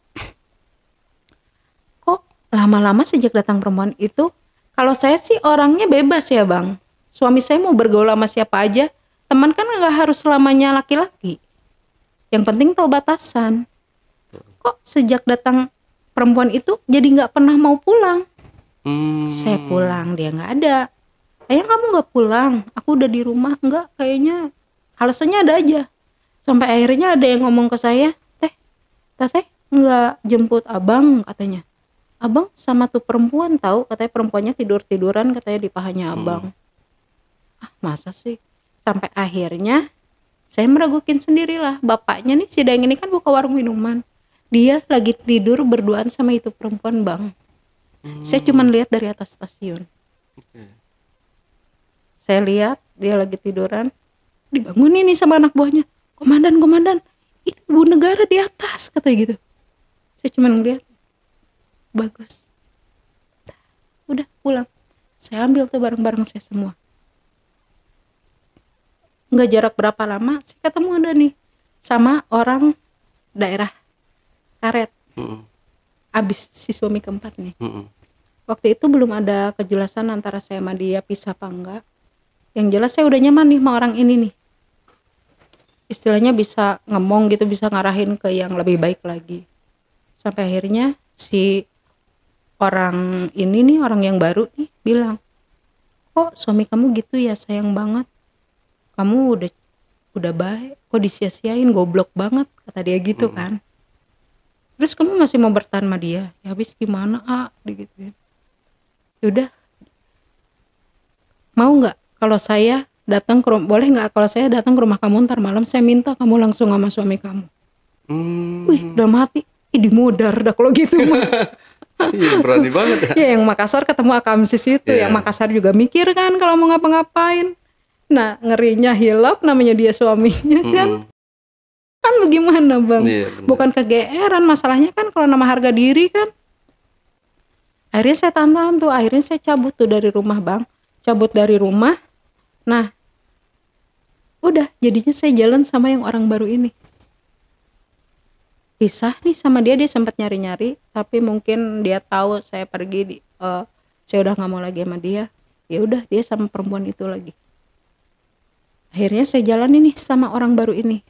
Kok lama-lama sejak datang perempuan itu, kalau saya sih orangnya bebas ya bang. Suami saya mau bergaul sama siapa aja. Teman kan nggak harus selamanya laki-laki. Yang penting tahu batasan. Kok sejak datang perempuan itu jadi nggak pernah mau pulang. Saya pulang dia nggak ada. Ayang kamu nggak pulang? Aku udah di rumah. Nggak, kayaknya alasannya ada aja. Sampai akhirnya ada yang ngomong ke saya, teteh nggak jemput abang, katanya. Abang sama tuh perempuan tahu, katanya perempuannya tiduran katanya di pahanya abang. Ah masa sih? Sampai akhirnya saya meragukin sendirilah. Bapaknya nih si Daeng ini kan buka warung minuman. Dia lagi tidur berduaan sama itu perempuan bang. Saya cuman lihat dari atas stasiun. Saya lihat dia lagi tiduran, dibangunin nih sama anak buahnya. Komandan, itu ibu negara di atas, katanya gitu. Saya cuman ngeliat, bagus. Udah pulang. Saya ambil tuh barang-barang saya semua. Nggak jarak berapa lama saya ketemu ada nih sama orang daerah Karet. Abis si suami keempat nih. Waktu itu belum ada kejelasan antara saya sama dia pisah apa enggak. Yang jelas saya udah nyaman nih sama orang ini nih. Istilahnya bisa ngomong gitu, bisa ngarahin ke yang lebih baik lagi. Sampai akhirnya si orang ini nih, orang yang baru nih bilang, kok suami kamu gitu ya, sayang banget. Kamu udah baik, kok disia-siain, goblok banget, kata dia gitu kan. Terus kamu masih mau bertahan sama dia? Ya habis gimana digituin. Yaudah, mau nggak kalau saya datang ke rumah, boleh nggak kalau saya datang ke rumah kamu ntar malam, saya minta kamu langsung sama suami kamu. Wih, udah mati, di modar dah kalau gitu mah. Iya, berani banget ya. Ya yang Makassar ketemu Akamsis itu, yang Makassar juga mikir kan kalau mau ngapa-ngapain. Nah ngerinya hilap, namanya dia suaminya kan bagaimana bang? Bukan kegeeran, masalahnya kan kalau nama harga diri kan. Akhirnya saya tantang tuh, akhirnya saya cabut tuh dari rumah bang, cabut dari rumah. Nah udah jadinya saya jalan sama yang orang baru ini. Pisah nih sama dia sempat nyari-nyari, tapi mungkin dia tahu saya pergi, saya udah nggak mau lagi sama dia. Ya udah dia sama perempuan itu lagi. Akhirnya saya jalan ini sama orang baru ini.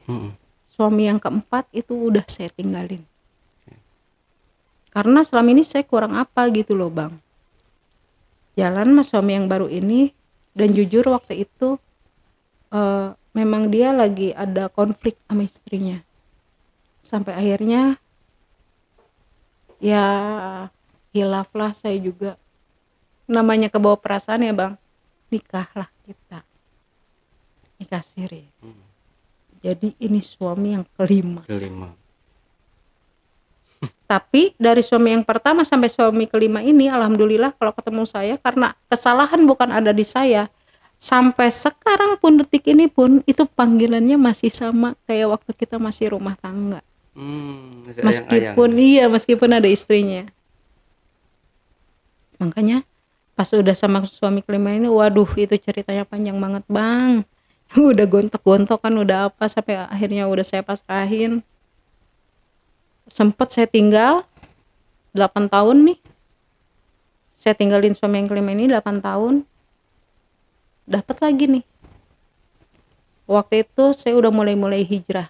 Suami yang keempat itu udah saya tinggalin. Karena selama ini saya kurang apa gitu loh bang. jalan sama suami yang baru ini, dan jujur waktu itu memang dia lagi ada konflik sama istrinya, sampai akhirnya ya hilaf lah. Saya juga namanya kebawa perasaan ya bang, nikahlah kita, nikah siri. Jadi ini suami yang kelima. Tapi dari suami yang pertama sampai suami kelima ini, alhamdulillah kalau ketemu saya, karena kesalahan bukan ada di saya, sampai sekarang pun, detik ini pun, itu panggilannya masih sama kayak waktu kita masih rumah tangga. Meskipun ada istrinya. Makanya pas udah sama suami kelima ini, waduh itu ceritanya panjang banget bang. Udah gontok-gontokan, udah apa, sampai akhirnya udah saya pasrahin. Sempet saya tinggal 8 tahun nih. Saya tinggalin suami yang kelima ini 8 tahun. Dapat lagi nih. Waktu itu saya udah mulai hijrah.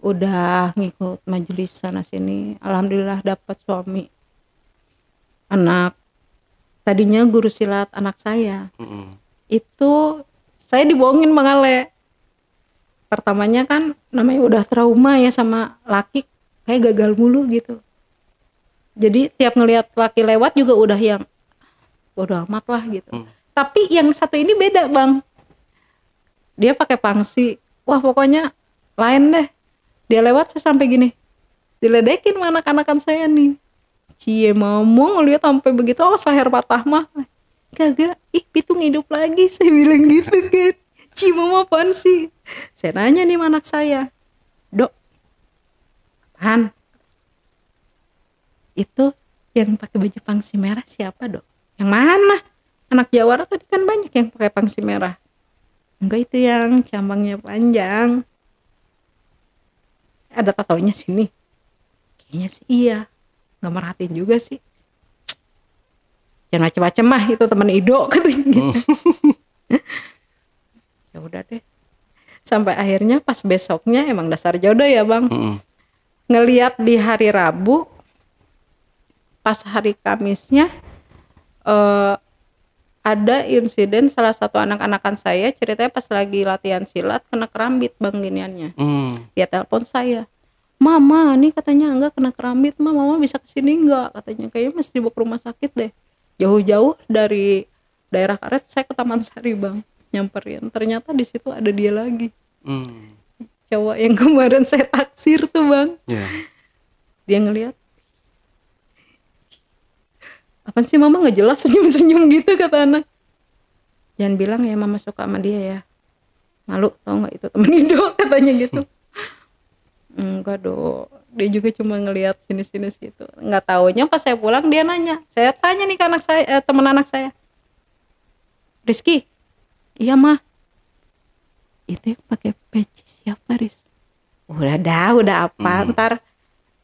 Udah ngikut majelis sana sini. Alhamdulillah dapat suami. Anak. Tadinya guru silat anak saya. Itu saya dibohongin Bang Ale. Pertamanya kan namanya udah trauma ya sama laki, kayak gagal mulu gitu. Jadi tiap ngelihat laki lewat juga udah yang bodo amat lah gitu. Tapi yang satu ini beda bang. Dia pakai pangsi. Wah pokoknya lain deh. Dia lewat saya sampai gini, diledekin sama anak-anakan saya nih. Cie ngomong ngeliat sampai begitu, oh leher patah mah. Kagak, pitung hidup lagi, saya bilang gitu kan. Cie mama apaan sih? Saya nanya nih sama anak saya, Dok, apaan? Itu yang pakai baju pangsi merah siapa Dok? Yang mana? Anak Jawara tadi kan banyak yang pakai pangsi merah. Enggak, itu yang cambangnya panjang. Ada tatonya sini. Kayaknya sih iya. Nggak merhatiin juga sih. Jangan macem-macem mah, itu teman Ido katanya gitu. Ya udah deh. Sampai akhirnya pas besoknya, emang dasar jodoh ya bang. Ngeliat di hari Rabu, pas hari Kamisnya ada insiden salah satu anak-anakan saya ceritanya pas lagi latihan silat kena kerambit bang giniannya. Dia telepon saya, Mama nih katanya enggak kena kerambit, Mama bisa kesini enggak, katanya kayaknya mesti dibawa ke rumah sakit deh. Jauh-jauh dari daerah Karet saya ke Taman Sari bang, nyamperin, ternyata di situ ada dia lagi. Cowok yang kemarin saya taksir tuh bang. Dia ngelihat, apaan sih Mama nggak jelas senyum-senyum gitu, kata anak. Jangan bilang ya Mama suka sama dia ya, malu tau nggak, itu temen Indo katanya gitu. Enggak Dok, dia juga cuma ngelihat sini-sini gitu. Nggak taunya pas saya pulang dia nanya, saya tanya nih ke anak saya, teman anak saya, Rizky, iya mah, itu yang pakai peci siapa Riz? Udah apa, ntar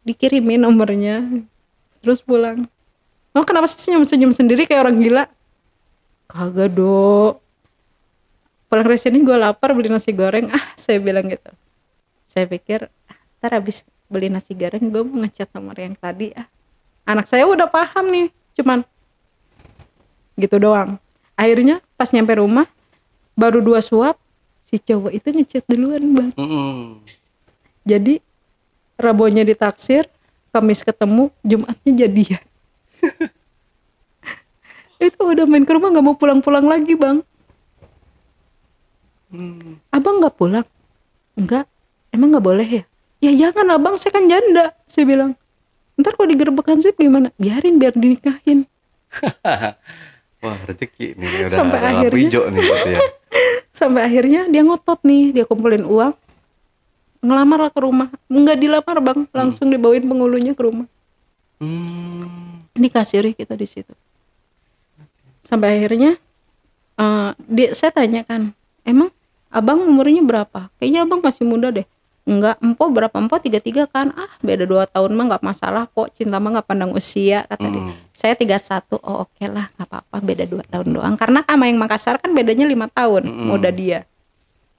dikirimin nomornya, terus pulang. Oh kenapa sih senyum-senyum sendiri kayak orang gila? Kagak Dok, pulang dari sini gue lapar, beli nasi goreng, saya bilang gitu. Saya pikir ntar habis beli nasi goreng gue mau ngechat nomor yang tadi. Anak saya udah paham nih, cuman gitu doang. Akhirnya pas nyampe rumah baru 2 suap, si cowok itu ngechat duluan bang. Jadi Rabonya ditaksir, Kamis ketemu, Jumatnya jadian. Itu udah main ke rumah, nggak mau pulang-pulang lagi bang. Abang nggak pulang? Enggak. Emang nggak boleh ya? Ya jangan abang, saya kan janda, saya bilang. Ntar kalau digerebek Hansip gimana? Biarin, biar dinikahin. Wah rezeki nih, udah sampai akhirnya hijau nih gitu ya. Sampai akhirnya dia ngotot nih, dia kumpulin uang, ngelamar lah ke rumah. Enggak dilamar bang, langsung dibawain penghulunya ke rumah. Ini kasiri kita di situ. Sampai akhirnya saya tanyakan, emang abang umurnya berapa? Kayaknya abang masih muda deh. Enggak, empo berapa? Empo 33 kan? Beda 2 tahun mah nggak masalah, po, cinta mah nggak pandang usia, kata dia. Saya 31, oh oke lah, nggak apa-apa, beda 2 tahun doang. Karena sama yang Makassar kan bedanya 5 tahun, muda dia.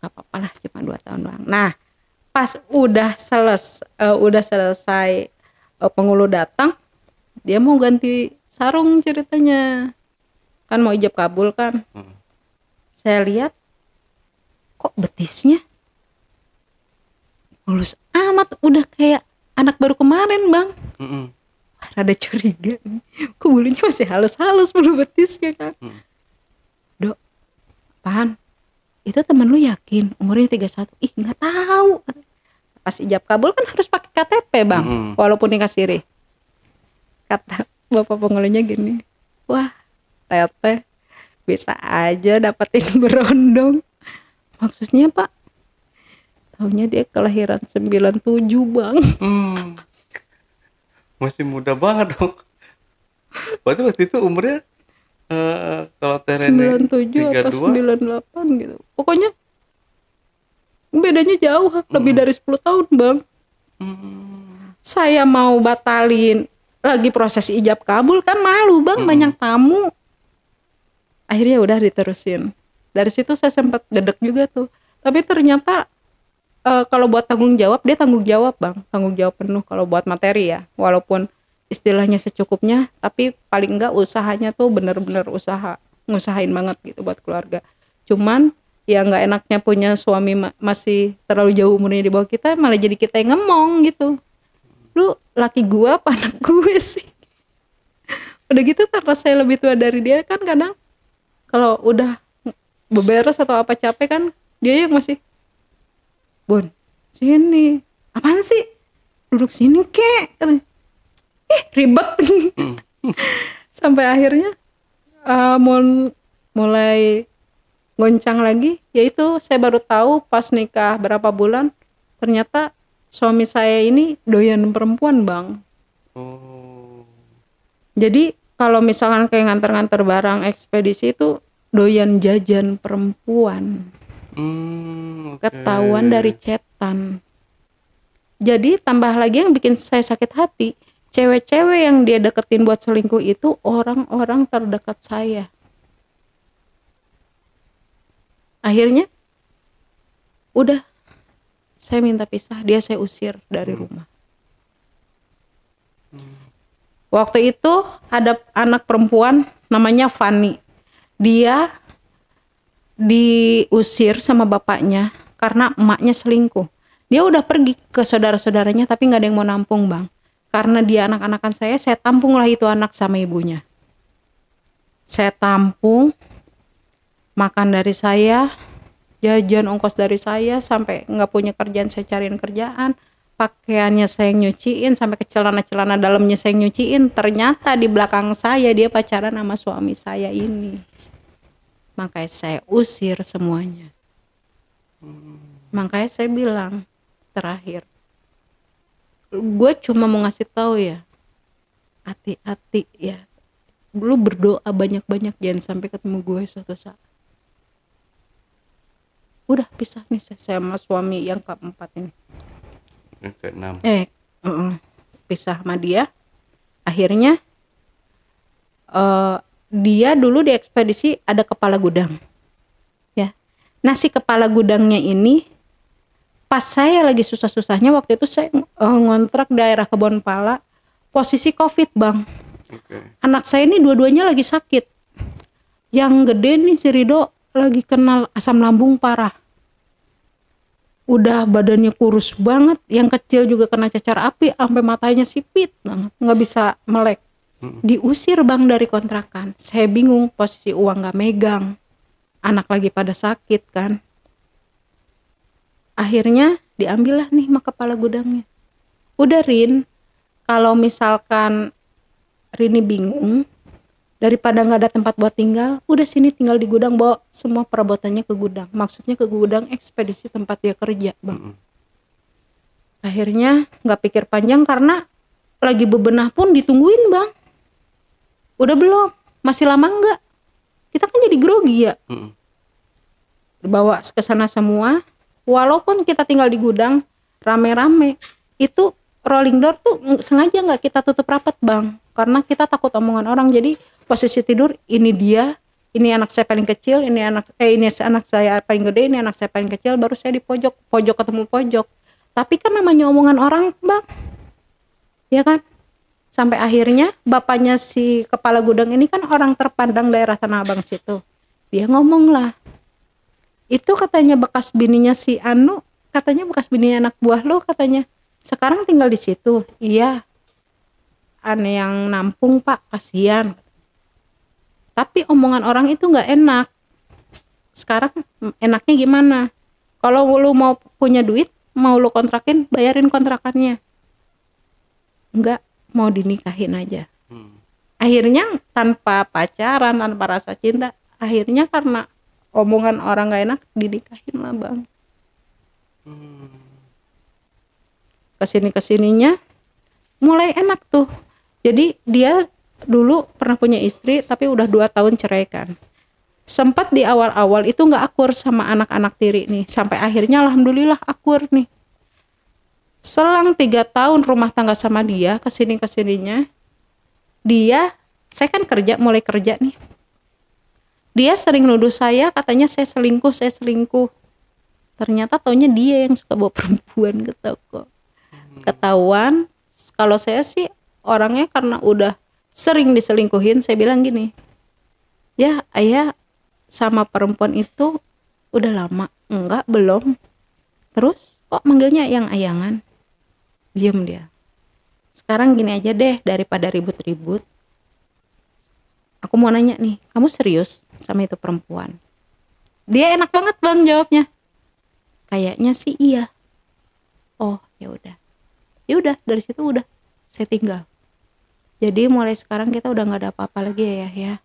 Nggak apa-apa lah, cuma 2 tahun doang. Nah, pas udah selesai penghulu datang, dia mau ganti sarung ceritanya. Kan mau ijab kabul kan. Saya lihat kok betisnya mulus amat, udah kayak anak baru kemarin bang. Rada curiga nih, kok bulunya masih halus-halus bulu betisnya kan. Dok, apaan? Itu temen lu yakin umurnya 31? Ih nggak tahu. Pas ijab kabul kan harus pakai KTP bang, walaupun nikah siri. Kata bapak pengulunya gini, wah teteh bisa aja dapetin berondong. Maksudnya pak? Taunya dia kelahiran 97 bang. Masih muda banget dong. Berarti waktu itu umurnya kalau Terene 97 apa 98 gitu. Pokoknya bedanya jauh, lebih dari 10 tahun bang. Saya mau batalin, lagi proses ijab kabul kan malu bang, banyak tamu. Akhirnya udah diterusin. Dari situ saya sempat gedek juga tuh. Tapi ternyata kalau buat tanggung jawab, dia tanggung jawab bang, tanggung jawab penuh kalau buat materi ya, walaupun istilahnya secukupnya, tapi paling enggak usahanya tuh bener-bener ngusahain banget gitu buat keluarga. Cuman ya nggak enaknya punya suami masih terlalu jauh umurnya di bawah kita, malah jadi kita yang ngemong gitu. Lu laki gua apa anak gue sih? Udah gitu karena saya lebih tua dari dia kan, kadang kalau udah beberes atau apa capek kan, dia yang masih, Bun, sini. Apaan sih? Duduk sini kek. Ribet. Sampai akhirnya mulai goncang lagi. Yaitu saya baru tahu pas nikah berapa bulan, ternyata suami saya ini doyan perempuan bang. Jadi kalau misalkan kayak nganter-nganter barang ekspedisi itu doyan jajan perempuan. Ketahuan dari chatan. Jadi tambah lagi yang bikin saya sakit hati, cewek-cewek yang dia deketin buat selingkuh itu orang-orang terdekat saya. Akhirnya udah saya minta pisah, dia saya usir dari rumah. Waktu itu ada anak perempuan namanya Fani. Dia diusir sama bapaknya karena emaknya selingkuh. Dia udah pergi ke saudara-saudaranya tapi nggak ada yang mau nampung bang. Karena dia anak-anakan saya tampung lah itu anak sama ibunya. Saya tampung, makan dari saya, jajan ongkos dari saya, sampai nggak punya kerjaan saya cariin kerjaan, pakaiannya saya nyuciin, sampai ke celana-celana dalamnya saya nyuciin. Ternyata di belakang saya dia pacaran sama suami saya ini. Makanya saya usir semuanya. Makanya saya bilang terakhir, gue cuma mau ngasih tahu ya, hati-hati ya, lu berdoa banyak-banyak, jangan sampai ketemu gue suatu saat. Udah pisah nih saya sama suami yang keempat ini. Yang keenam. Pisah sama dia. Akhirnya dia dulu di ekspedisi ada kepala gudang ya. Nah si kepala gudangnya ini pas saya lagi susah-susahnya waktu itu saya ngontrak daerah Kebonpala, posisi COVID bang. Anak saya ini dua-duanya lagi sakit. Yang gede nih si Rido lagi kena asam lambung parah, udah badannya kurus banget. Yang kecil juga kena cacar api sampai matanya sipit banget, nggak bisa melek. Diusir bang dari kontrakan. Saya bingung, posisi uang gak megang, anak lagi pada sakit kan. Akhirnya diambillah nih sama kepala gudangnya. Udah Rin, kalau misalkan Rini bingung, daripada gak ada tempat buat tinggal, udah sini tinggal di gudang, bawa semua perabotannya ke gudang. Maksudnya ke gudang ekspedisi tempat dia kerja bang. Akhirnya gak pikir panjang, karena lagi bebenah pun ditungguin bang. Udah belum? Masih lama enggak? Kita kan jadi grogi ya. Dibawa ke sana semua. Walaupun kita tinggal di gudang rame-rame, itu rolling door tuh sengaja nggak kita tutup rapat bang, karena kita takut omongan orang. Jadi posisi tidur ini dia, ini anak saya paling kecil, ini anak saya paling gede, ini anak saya paling kecil, baru saya di pojok ketemu pojok. Tapi kan namanya omongan orang bang, ya kan? Sampai akhirnya bapaknya si kepala gudang ini kan orang terpandang daerah Tanah Abang situ. Dia ngomong lah, itu katanya bekas bininya si Anu, katanya bekas bininya anak buah lo katanya. Sekarang tinggal di situ. Iya. Aneh yang nampung pak, kasihan. Tapi omongan orang itu nggak enak. Sekarang enaknya gimana? Kalau lu mau punya duit, mau lu kontrakin, bayarin kontrakannya. Enggak, mau dinikahin aja. Akhirnya tanpa pacaran, tanpa rasa cinta, akhirnya karena omongan orang nggak enak, dinikahin lah bang. Kesininya mulai enak tuh. Jadi dia dulu pernah punya istri tapi udah 2 tahun cerai kan. Sempat di awal-awal itu nggak akur sama anak-anak tiri nih, sampai akhirnya alhamdulillah akur nih. Selang 3 tahun rumah tangga sama dia, kesininya dia, saya kan mulai kerja nih. Dia sering nuduh saya, katanya saya selingkuh. Ternyata taunya dia yang suka bawa perempuan ke toko. Ketahuan. Kalau saya sih orangnya karena udah sering diselingkuhin, saya bilang gini, ya ayah sama perempuan itu udah lama. Enggak, belum. Terus kok manggilnya ayang-ayangan? Diem dia. Sekarang gini aja deh, daripada ribut-ribut, aku mau nanya nih, kamu serius sama itu perempuan? Dia enak banget bang jawabnya, kayaknya sih iya. Oh ya udah dari situ udah saya tinggal. Jadi mulai sekarang kita udah nggak ada apa-apa lagi ya.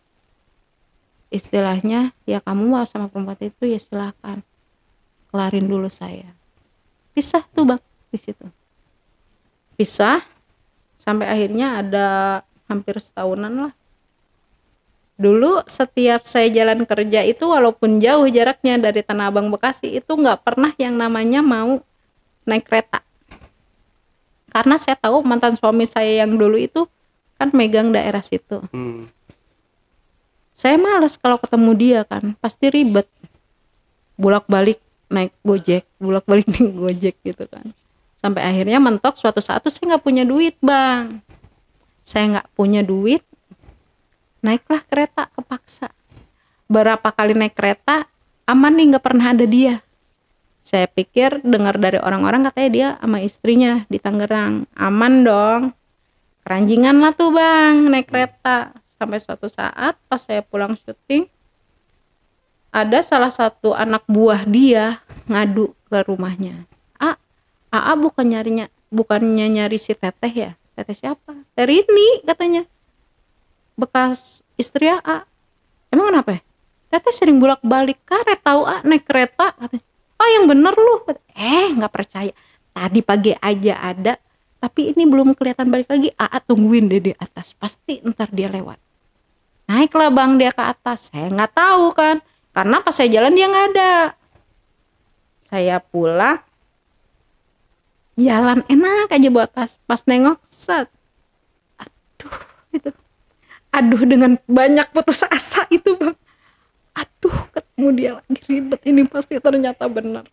Istilahnya ya kamu mau sama perempuan itu ya silakan, kelarin dulu saya. Pisah tuh bang di situ. Pisah sampai akhirnya ada hampir setahunan lah. Dulu setiap saya jalan kerja itu walaupun jauh jaraknya dari Tanah Abang Bekasi itu nggak pernah yang namanya mau naik kereta. Karena saya tahu mantan suami saya yang dulu itu kan megang daerah situ. Saya malas kalau ketemu dia kan, pasti ribet. Bolak-balik naik Gojek gitu kan. Sampai akhirnya mentok suatu saat tuh saya nggak punya duit bang. Saya nggak punya duit, naiklah kereta kepaksa. Berapa kali naik kereta, aman nih nggak pernah ada dia. Saya pikir dengar dari orang-orang katanya dia sama istrinya di Tangerang. Aman dong. Keranjingan lah tuh bang naik kereta. Sampai suatu saat pas saya pulang syuting, ada salah satu anak buah dia ngadu ke rumahnya. Aa bukannya nyari si Teteh ya? Teteh siapa? Teh Rini katanya. Bekas istri Aa. Emang kenapa ya? Teteh sering bolak-balik karet tahu naik kereta katanya. Oh yang bener lu. Nggak percaya. Tadi pagi aja ada, tapi ini belum kelihatan balik lagi. Tungguin deh di atas, pasti ntar dia lewat. Naiklah bang dia ke atas. Saya nggak tahu kan, karena pas saya jalan dia nggak ada. Saya pulang, jalan enak aja buat atas. Pas nengok, set, aduh dengan banyak putus asa itu bang. Aduh ketemu dia lagi ribet ini pasti ternyata benar.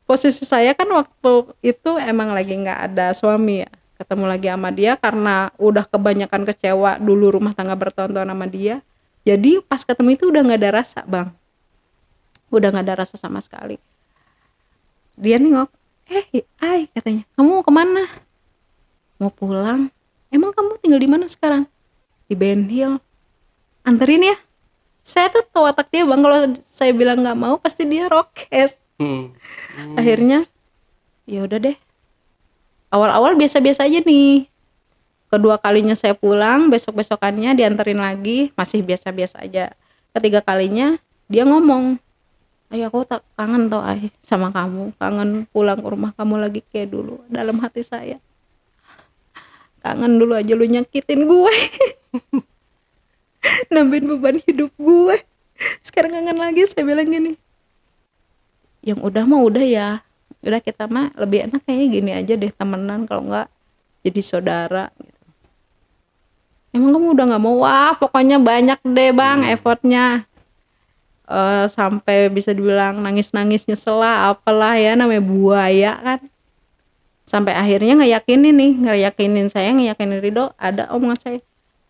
Posisi saya kan waktu itu emang lagi nggak ada suami ya, ketemu lagi sama dia karena udah kebanyakan kecewa dulu rumah tangga bertahun-tahun sama dia. Jadi pas ketemu itu udah nggak ada rasa bang, udah nggak ada rasa sama sekali. Dia nengok, Ai katanya, kamu mau kemana? Mau pulang. Emang kamu tinggal di mana sekarang? Di Ben Hill. Anterin ya. Saya tuh tahu watak dia bang, kalau saya bilang nggak mau pasti dia rokes. Akhirnya ya udah deh. Awal-awal biasa-biasa aja nih. Kedua kalinya saya pulang, besok-besokannya dianterin lagi, masih biasa-biasa aja. Ketiga kalinya dia ngomong, ayo aku tak kangen tau Ai sama kamu, kangen pulang ke rumah kamu lagi kayak dulu. Dalam hati saya, kangen dulu aja lu nyakitin gue. Nambahin beban hidup gue. Sekarang kangen lagi. Saya bilang gini, yang udah mah udah ya, udah kita mah lebih enak kayaknya gini aja deh, temenan, kalau enggak jadi saudara gitu. Emang kamu udah nggak mau? Wah pokoknya banyak deh bang effortnya, sampai bisa dibilang nangis-nangis nyesel lah apalah ya, namanya buaya kan. Sampai akhirnya ngeyakinin saya, ngeyakinin Ridho, ada omongan saya,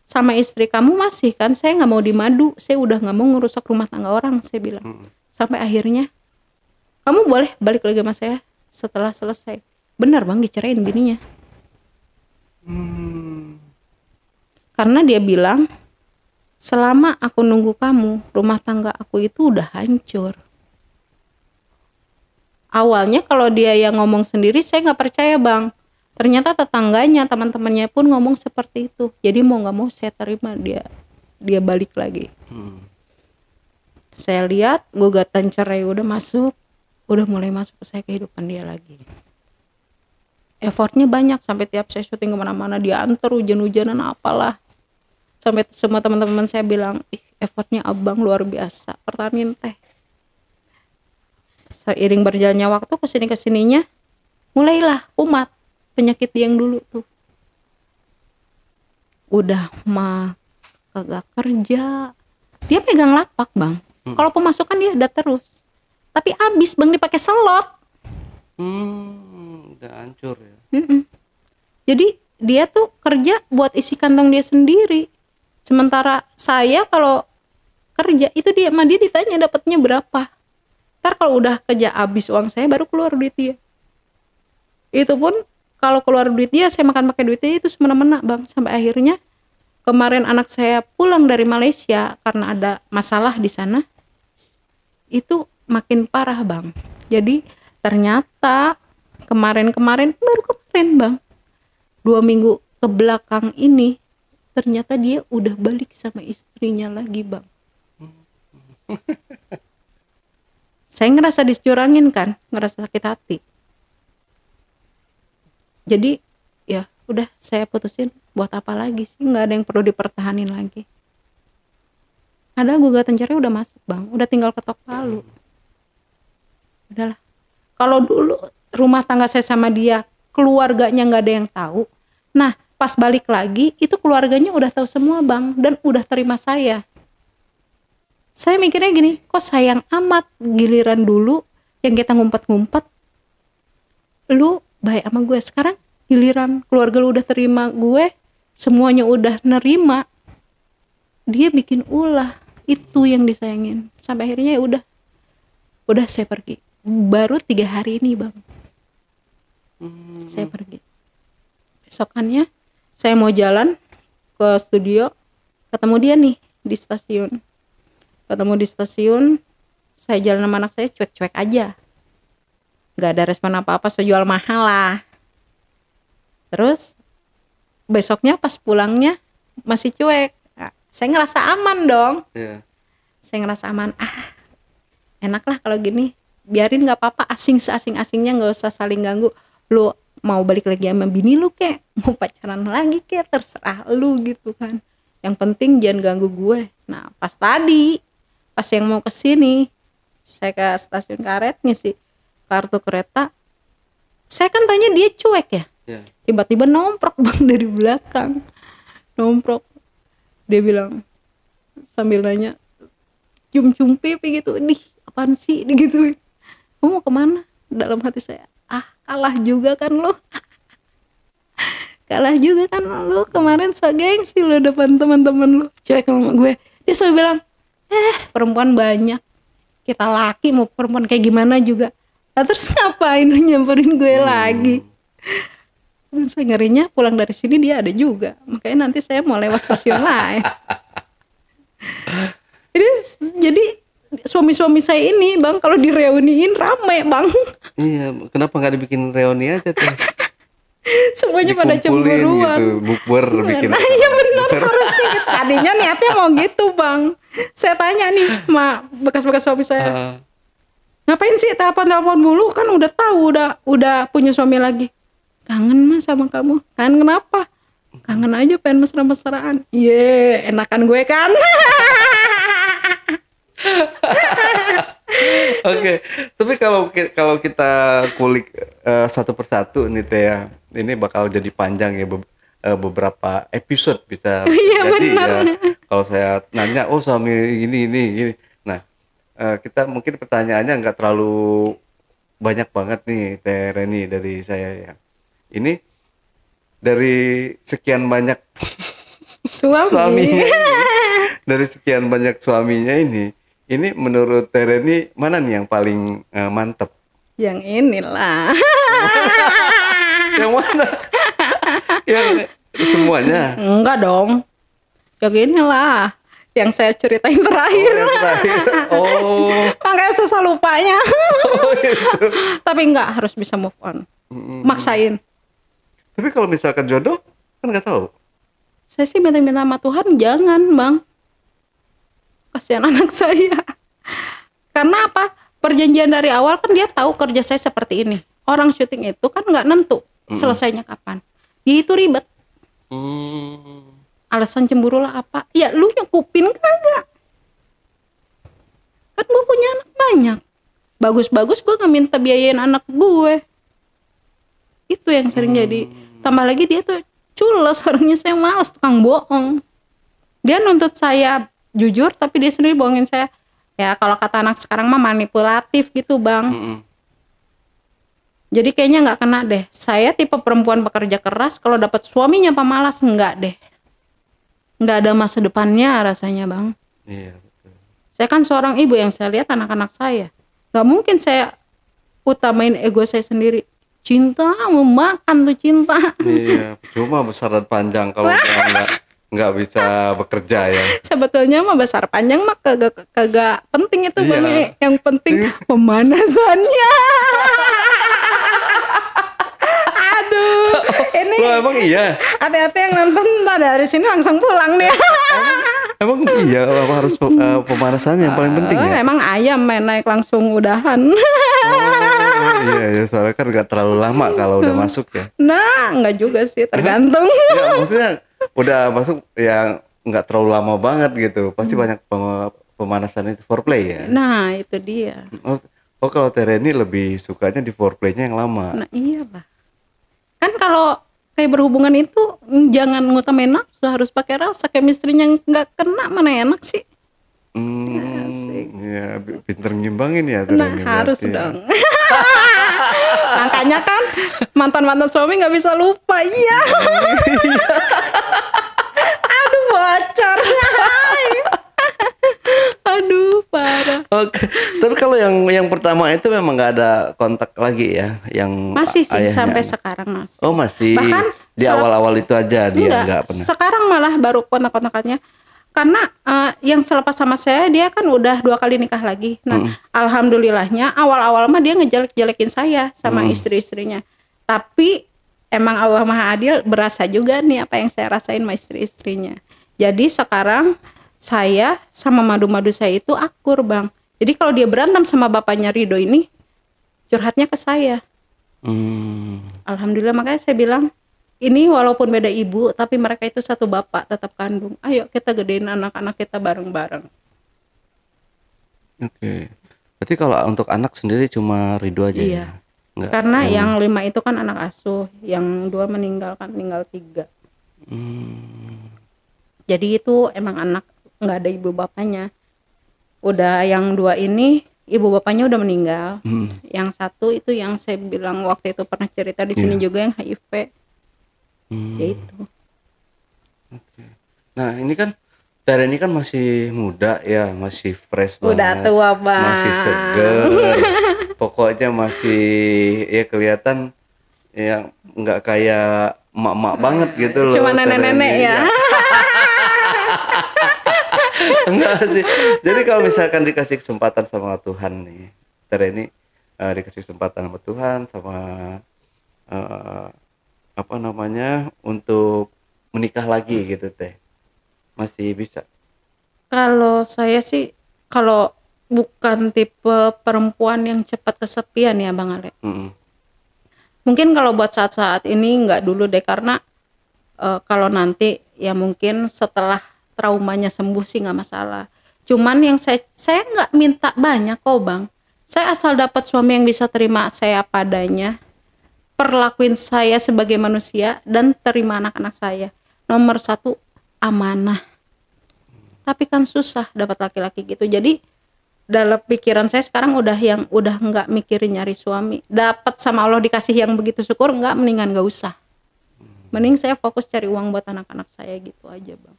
sama istri kamu masih kan, saya nggak mau dimadu, saya udah nggak mau ngerusak rumah tangga orang, saya bilang. Sampai akhirnya, kamu boleh balik lagi sama saya setelah selesai. Benar bang, dicerain bininya. Karena dia bilang, selama aku nunggu kamu, rumah tangga aku itu udah hancur. Awalnya kalau dia yang ngomong sendiri, saya nggak percaya bang. Ternyata tetangganya, teman-temannya pun ngomong seperti itu. Jadi mau nggak mau saya terima dia balik lagi. Saya lihat gugatan cerai udah mulai masuk ke saya, kehidupan dia lagi. Effortnya banyak, sampai tiap saya syuting kemana-mana dia antar, hujan-hujanan apalah. Sampai semua teman-teman saya bilang, effortnya abang luar biasa, pertahanin teh. Seiring berjalannya waktu, kesininya mulailah kumat penyakit yang dulu tuh. Udah mah kagak kerja, dia pegang lapak bang. Kalau pemasukan dia ada terus, tapi abis bang, dipakai selot. Udah hancur ya. Jadi dia tuh kerja buat isi kantong dia sendiri. Sementara saya kalau kerja itu dia ditanya dapatnya berapa. Ntar kalau udah kerja habis uang saya, baru keluar duit dia. Itu pun kalau keluar duit dia, saya makan pakai duitnya itu semena-mena bang. Sampai akhirnya kemarin anak saya pulang dari Malaysia karena ada masalah di sana, itu makin parah bang. Jadi ternyata baru kemarin bang, 2 minggu ke belakang ini, ternyata dia udah balik sama istrinya lagi bang. Saya ngerasa dicurangin kan, ngerasa sakit hati. Jadi ya udah saya putusin, buat apa lagi sih, nggak ada yang perlu dipertahanin lagi. Ada gugatan cerai udah masuk bang, udah tinggal ketok palu. Udahlah. Kalau dulu rumah tangga saya sama dia, keluarganya nggak ada yang tahu. Nah pas balik lagi, itu keluarganya udah tahu semua bang, dan udah terima saya. Saya mikirnya gini, kok sayang amat, giliran dulu yang kita ngumpet-ngumpet, lu baik sama gue. Sekarang giliran keluarga lu udah terima gue, semuanya udah nerima, dia bikin ulah. Itu yang disayangin. Sampai akhirnya ya udah saya pergi. Baru 3 hari ini bang, saya pergi. Besokannya saya mau jalan ke studio, ketemu dia nih di stasiun. Saya jalan sama anak saya, cuek-cuek aja, nggak ada respon apa-apa, saya jual mahal lah. Terus besoknya pas pulangnya masih cuek. Nah, saya ngerasa aman dong. Saya ngerasa aman, enak lah kalau gini, biarin nggak apa-apa, asing-asingnya, nggak usah saling ganggu. Lu mau balik lagi sama bini lu kek, mau pacaran lagi kek, terserah lu gitu kan, yang penting jangan ganggu gue. Nah pas yang mau kesini, saya ke stasiun karet ngisi kartu kereta, saya kan tanya dia cuek ya. Tiba-tiba nomprok bang dari belakang, dia bilang sambil nanya, cium pipi gitu, nih apaan sih digituin. Kamu mau kemana? Dalam hati saya, kalah juga kan lo. Kemarin so gengsi lo depan teman-teman lo, cuek sama gue. Dia selalu bilang, perempuan banyak, kita laki mau perempuan kayak gimana juga. Terus ngapain lu nyamperin gue lagi? Dan saya ngerinya pulang dari sini dia ada juga, makanya nanti saya mau lewat stasiun lain. Jadi suami-suami saya ini bang, kalau direuniin rame bang. Iya, kenapa nggak dibikin reuni aja tuh? Semuanya pada cemburuan gitu, bukber bikin. Nah iya benar, harusnya gitu. Tadinya niatnya mau gitu bang. Saya tanya nih sama bekas-bekas suami saya, ngapain sih telepon mulu, kan udah tahu udah punya suami lagi. Kangen mas sama kamu. Kangen kenapa? Kangen aja, pengen mesra-mesraan. Enakan gue kan. Oke, tapi kalau kita kulik satu persatu nih Teh ya, ini bakal jadi panjang ya, beberapa episode bisa Iya jadi benar. ya. Kalau saya nanya, suami ini. Nah, kita mungkin pertanyaannya nggak terlalu banyak banget nih Teh Reni dari saya ya. ini dari sekian banyak Suami. suaminya ini, dari sekian banyak suaminya ini menurut Tereni mana nih yang paling mantep? Yang inilah. Yang mana? Yang semuanya? Enggak dong. Yang inilah. Yang saya ceritain terakhir. Yang terakhir. Oh. Makanya susah lupanya. Oh gitu. Tapi enggak, harus bisa move on. Maksain. Tapi kalau misalkan jodoh kan nggak tahu. Saya sih minta-minta sama Tuhan, jangan bang. Kasihan anak saya. Karena apa? Perjanjian dari awal kan dia tahu kerja saya seperti ini. Orang syuting itu kan nggak nentu selesainya kapan. Dia itu ribet. Alasan cemburu lah apa? Ya lu nyukupin kagak? Kan gue punya anak banyak. Bagus-bagus gue nggak minta biayain anak gue. Itu yang sering jadi. Tambah lagi dia tuh cules, orangnya saya malas, tukang bohong. Dia nuntut saya jujur tapi dia sendiri bohongin saya. Ya kalau kata anak sekarang mah manipulatif gitu bang. Jadi kayaknya nggak kena deh. Saya tipe perempuan pekerja keras, kalau dapat suaminya pemalas enggak deh. Nggak ada masa depannya rasanya bang. Iya betul. Saya kan seorang ibu yang saya lihat anak-anak saya. Nggak mungkin saya utamain ego saya sendiri. Cinta mau makan tuh cinta. Iya, cuma besar dan panjang kalau nggak bisa bekerja ya. Sebetulnya mah besar panjang mah kagak penting itu Iya. bang. Yang penting pemanasannya. Aduh, ini Loh, emang iya? hati-hati yang nonton ntar dari sini langsung pulang nih. Emang iya apa harus pemanasannya yang paling penting ya? Emang ayam main naik langsung udahan. Iya, ya, soalnya kan nggak terlalu lama kalau udah masuk ya. Nah, enggak juga sih, tergantung. Ya, maksudnya udah masuk ya nggak terlalu lama banget gitu. Pasti banyak pemanasan itu foreplay ya. Nah, itu dia. Oh kalau Tereni lebih sukanya di foreplaynya yang lama. Nah, iyalah. Kan kalau kayak berhubungan itu jangan ngutamain nafsu, harus pakai rasa. Chemistry-nya nggak kena mana enak sih. Asik. Ya pinter ngimbangin ya Nah, Tereni harus berarti ya. dong. Makanya kan mantan-mantan suami nggak bisa lupa. Iya. Aduh, bocor. Aduh, parah. Oke, tapi kalau yang pertama itu memang nggak ada kontak lagi ya, yang Masih sih ayahnya. sampai sekarang masih. Oh masih. Bahkan di awal-awal itu aja dia nggak pernah. Sekarang malah baru kontak-kontakannya. Karena yang selepas sama saya dia kan udah 2 kali nikah lagi. Nah, alhamdulillahnya awal-awal mah dia ngejelek-jelekin saya sama istri-istrinya. Tapi emang Allah Maha Adil, berasa juga nih apa yang saya rasain sama istri-istrinya. Jadi sekarang saya sama madu-madu saya itu akur bang. Jadi kalau dia berantem sama bapaknya Rido ini, curhatnya ke saya. Alhamdulillah, makanya saya bilang, ini walaupun beda ibu, tapi mereka itu satu bapak, tetap kandung. Ayo kita gedein anak-anak kita bareng-bareng. Oke. Berarti kalau untuk anak sendiri cuma Ridho aja Iya. ya? Nggak, Karena yang 5 itu kan anak asuh, yang 2 meninggal kan, tinggal 3. Jadi itu emang anak nggak ada ibu bapaknya. Udah yang 2 ini ibu bapaknya udah meninggal. Yang 1 itu yang saya bilang waktu itu pernah cerita di sini juga yang HIV. Ya itu. Nah ini kan Tera ini kan masih muda ya, masih fresh banget. Udah tua bang. Masih seger. Pokoknya masih ya kelihatan ya nggak kayak emak-emak banget gitu loh. Cuma nenek-nenek ya. Enggak sih. Jadi kalau misalkan dikasih kesempatan sama Tuhan nih, Tera ini dikasih kesempatan sama Tuhan sama apa namanya untuk menikah lagi gitu teh, masih bisa? Kalau saya sih, kalau bukan tipe perempuan yang cepat kesepian ya Bang Ale. Mungkin kalau buat saat-saat ini nggak dulu deh, karena kalau nanti ya mungkin setelah traumanya sembuh sih nggak masalah. Cuman yang saya nggak minta banyak kok Bang. Saya asal dapat suami yang bisa terima saya padanya, perlakuin saya sebagai manusia, dan terima anak-anak saya. Nomor 1 amanah. Tapi kan susah dapat laki-laki gitu. Jadi dalam pikiran saya sekarang udah nggak mikirin nyari suami. Dapat sama Allah dikasih yang begitu syukur, nggak, mendingan nggak usah. Mending saya fokus cari uang buat anak-anak saya gitu aja, Bang.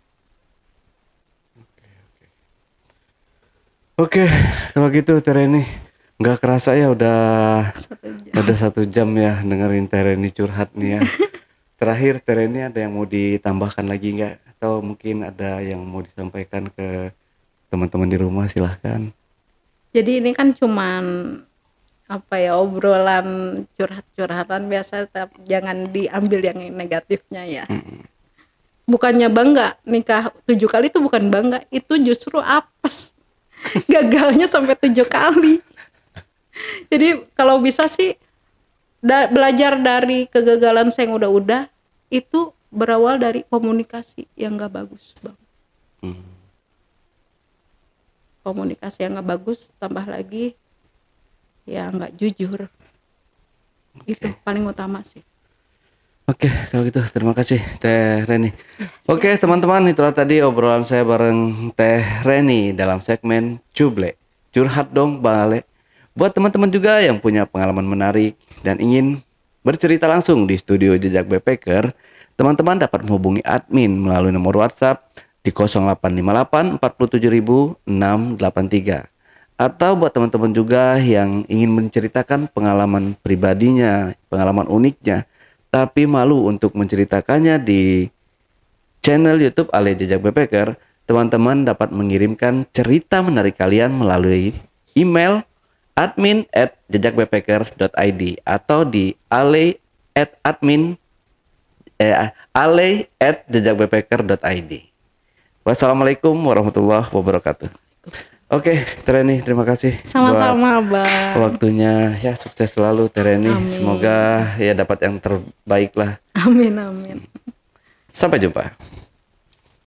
Oke, kalau gitu Tereni, nggak kerasa ya udah 1 jam ya dengerin Tereni curhat nih ya. Terakhir Tereni ada yang mau ditambahkan lagi nggak? Atau mungkin ada yang mau disampaikan ke teman-teman di rumah, silahkan. Jadi ini kan cuman obrolan curhat-curhatan biasa, tapi jangan diambil yang negatifnya ya. Bukannya bangga nikah 7 kali itu, bukan bangga, itu justru apes. Gagalnya sampai 7 kali. Jadi kalau bisa sih belajar dari kegagalan saya yang udah itu berawal dari komunikasi yang gak bagus, Bang. Komunikasi yang gak bagus, tambah lagi ya nggak jujur. Itu paling utama sih. Oke, kalau gitu terima kasih Teh Reni. Oke teman-teman, itulah tadi obrolan saya bareng Teh Reni dalam segmen Cuble, curhat dong Bale. Buat teman-teman juga yang punya pengalaman menarik dan ingin bercerita langsung di studio Jejak Backpacker, teman-teman dapat menghubungi admin melalui nomor WhatsApp di 0858 47683. Atau buat teman-teman juga yang ingin menceritakan pengalaman pribadinya, pengalaman uniknya, tapi malu untuk menceritakannya di channel YouTube Ale Jejak Backpacker, teman-teman dapat mengirimkan cerita menarik kalian melalui email admin@jejakbackpacker.id atau di ale@jejakbackpacker.id. Wassalamualaikum warahmatullahi wabarakatuh. Oke, Tereni, terima kasih. Sama-sama, Bang. Waktunya ya, sukses selalu Tereni. Semoga ya dapat yang terbaik lah. Amin, amin. Sampai jumpa.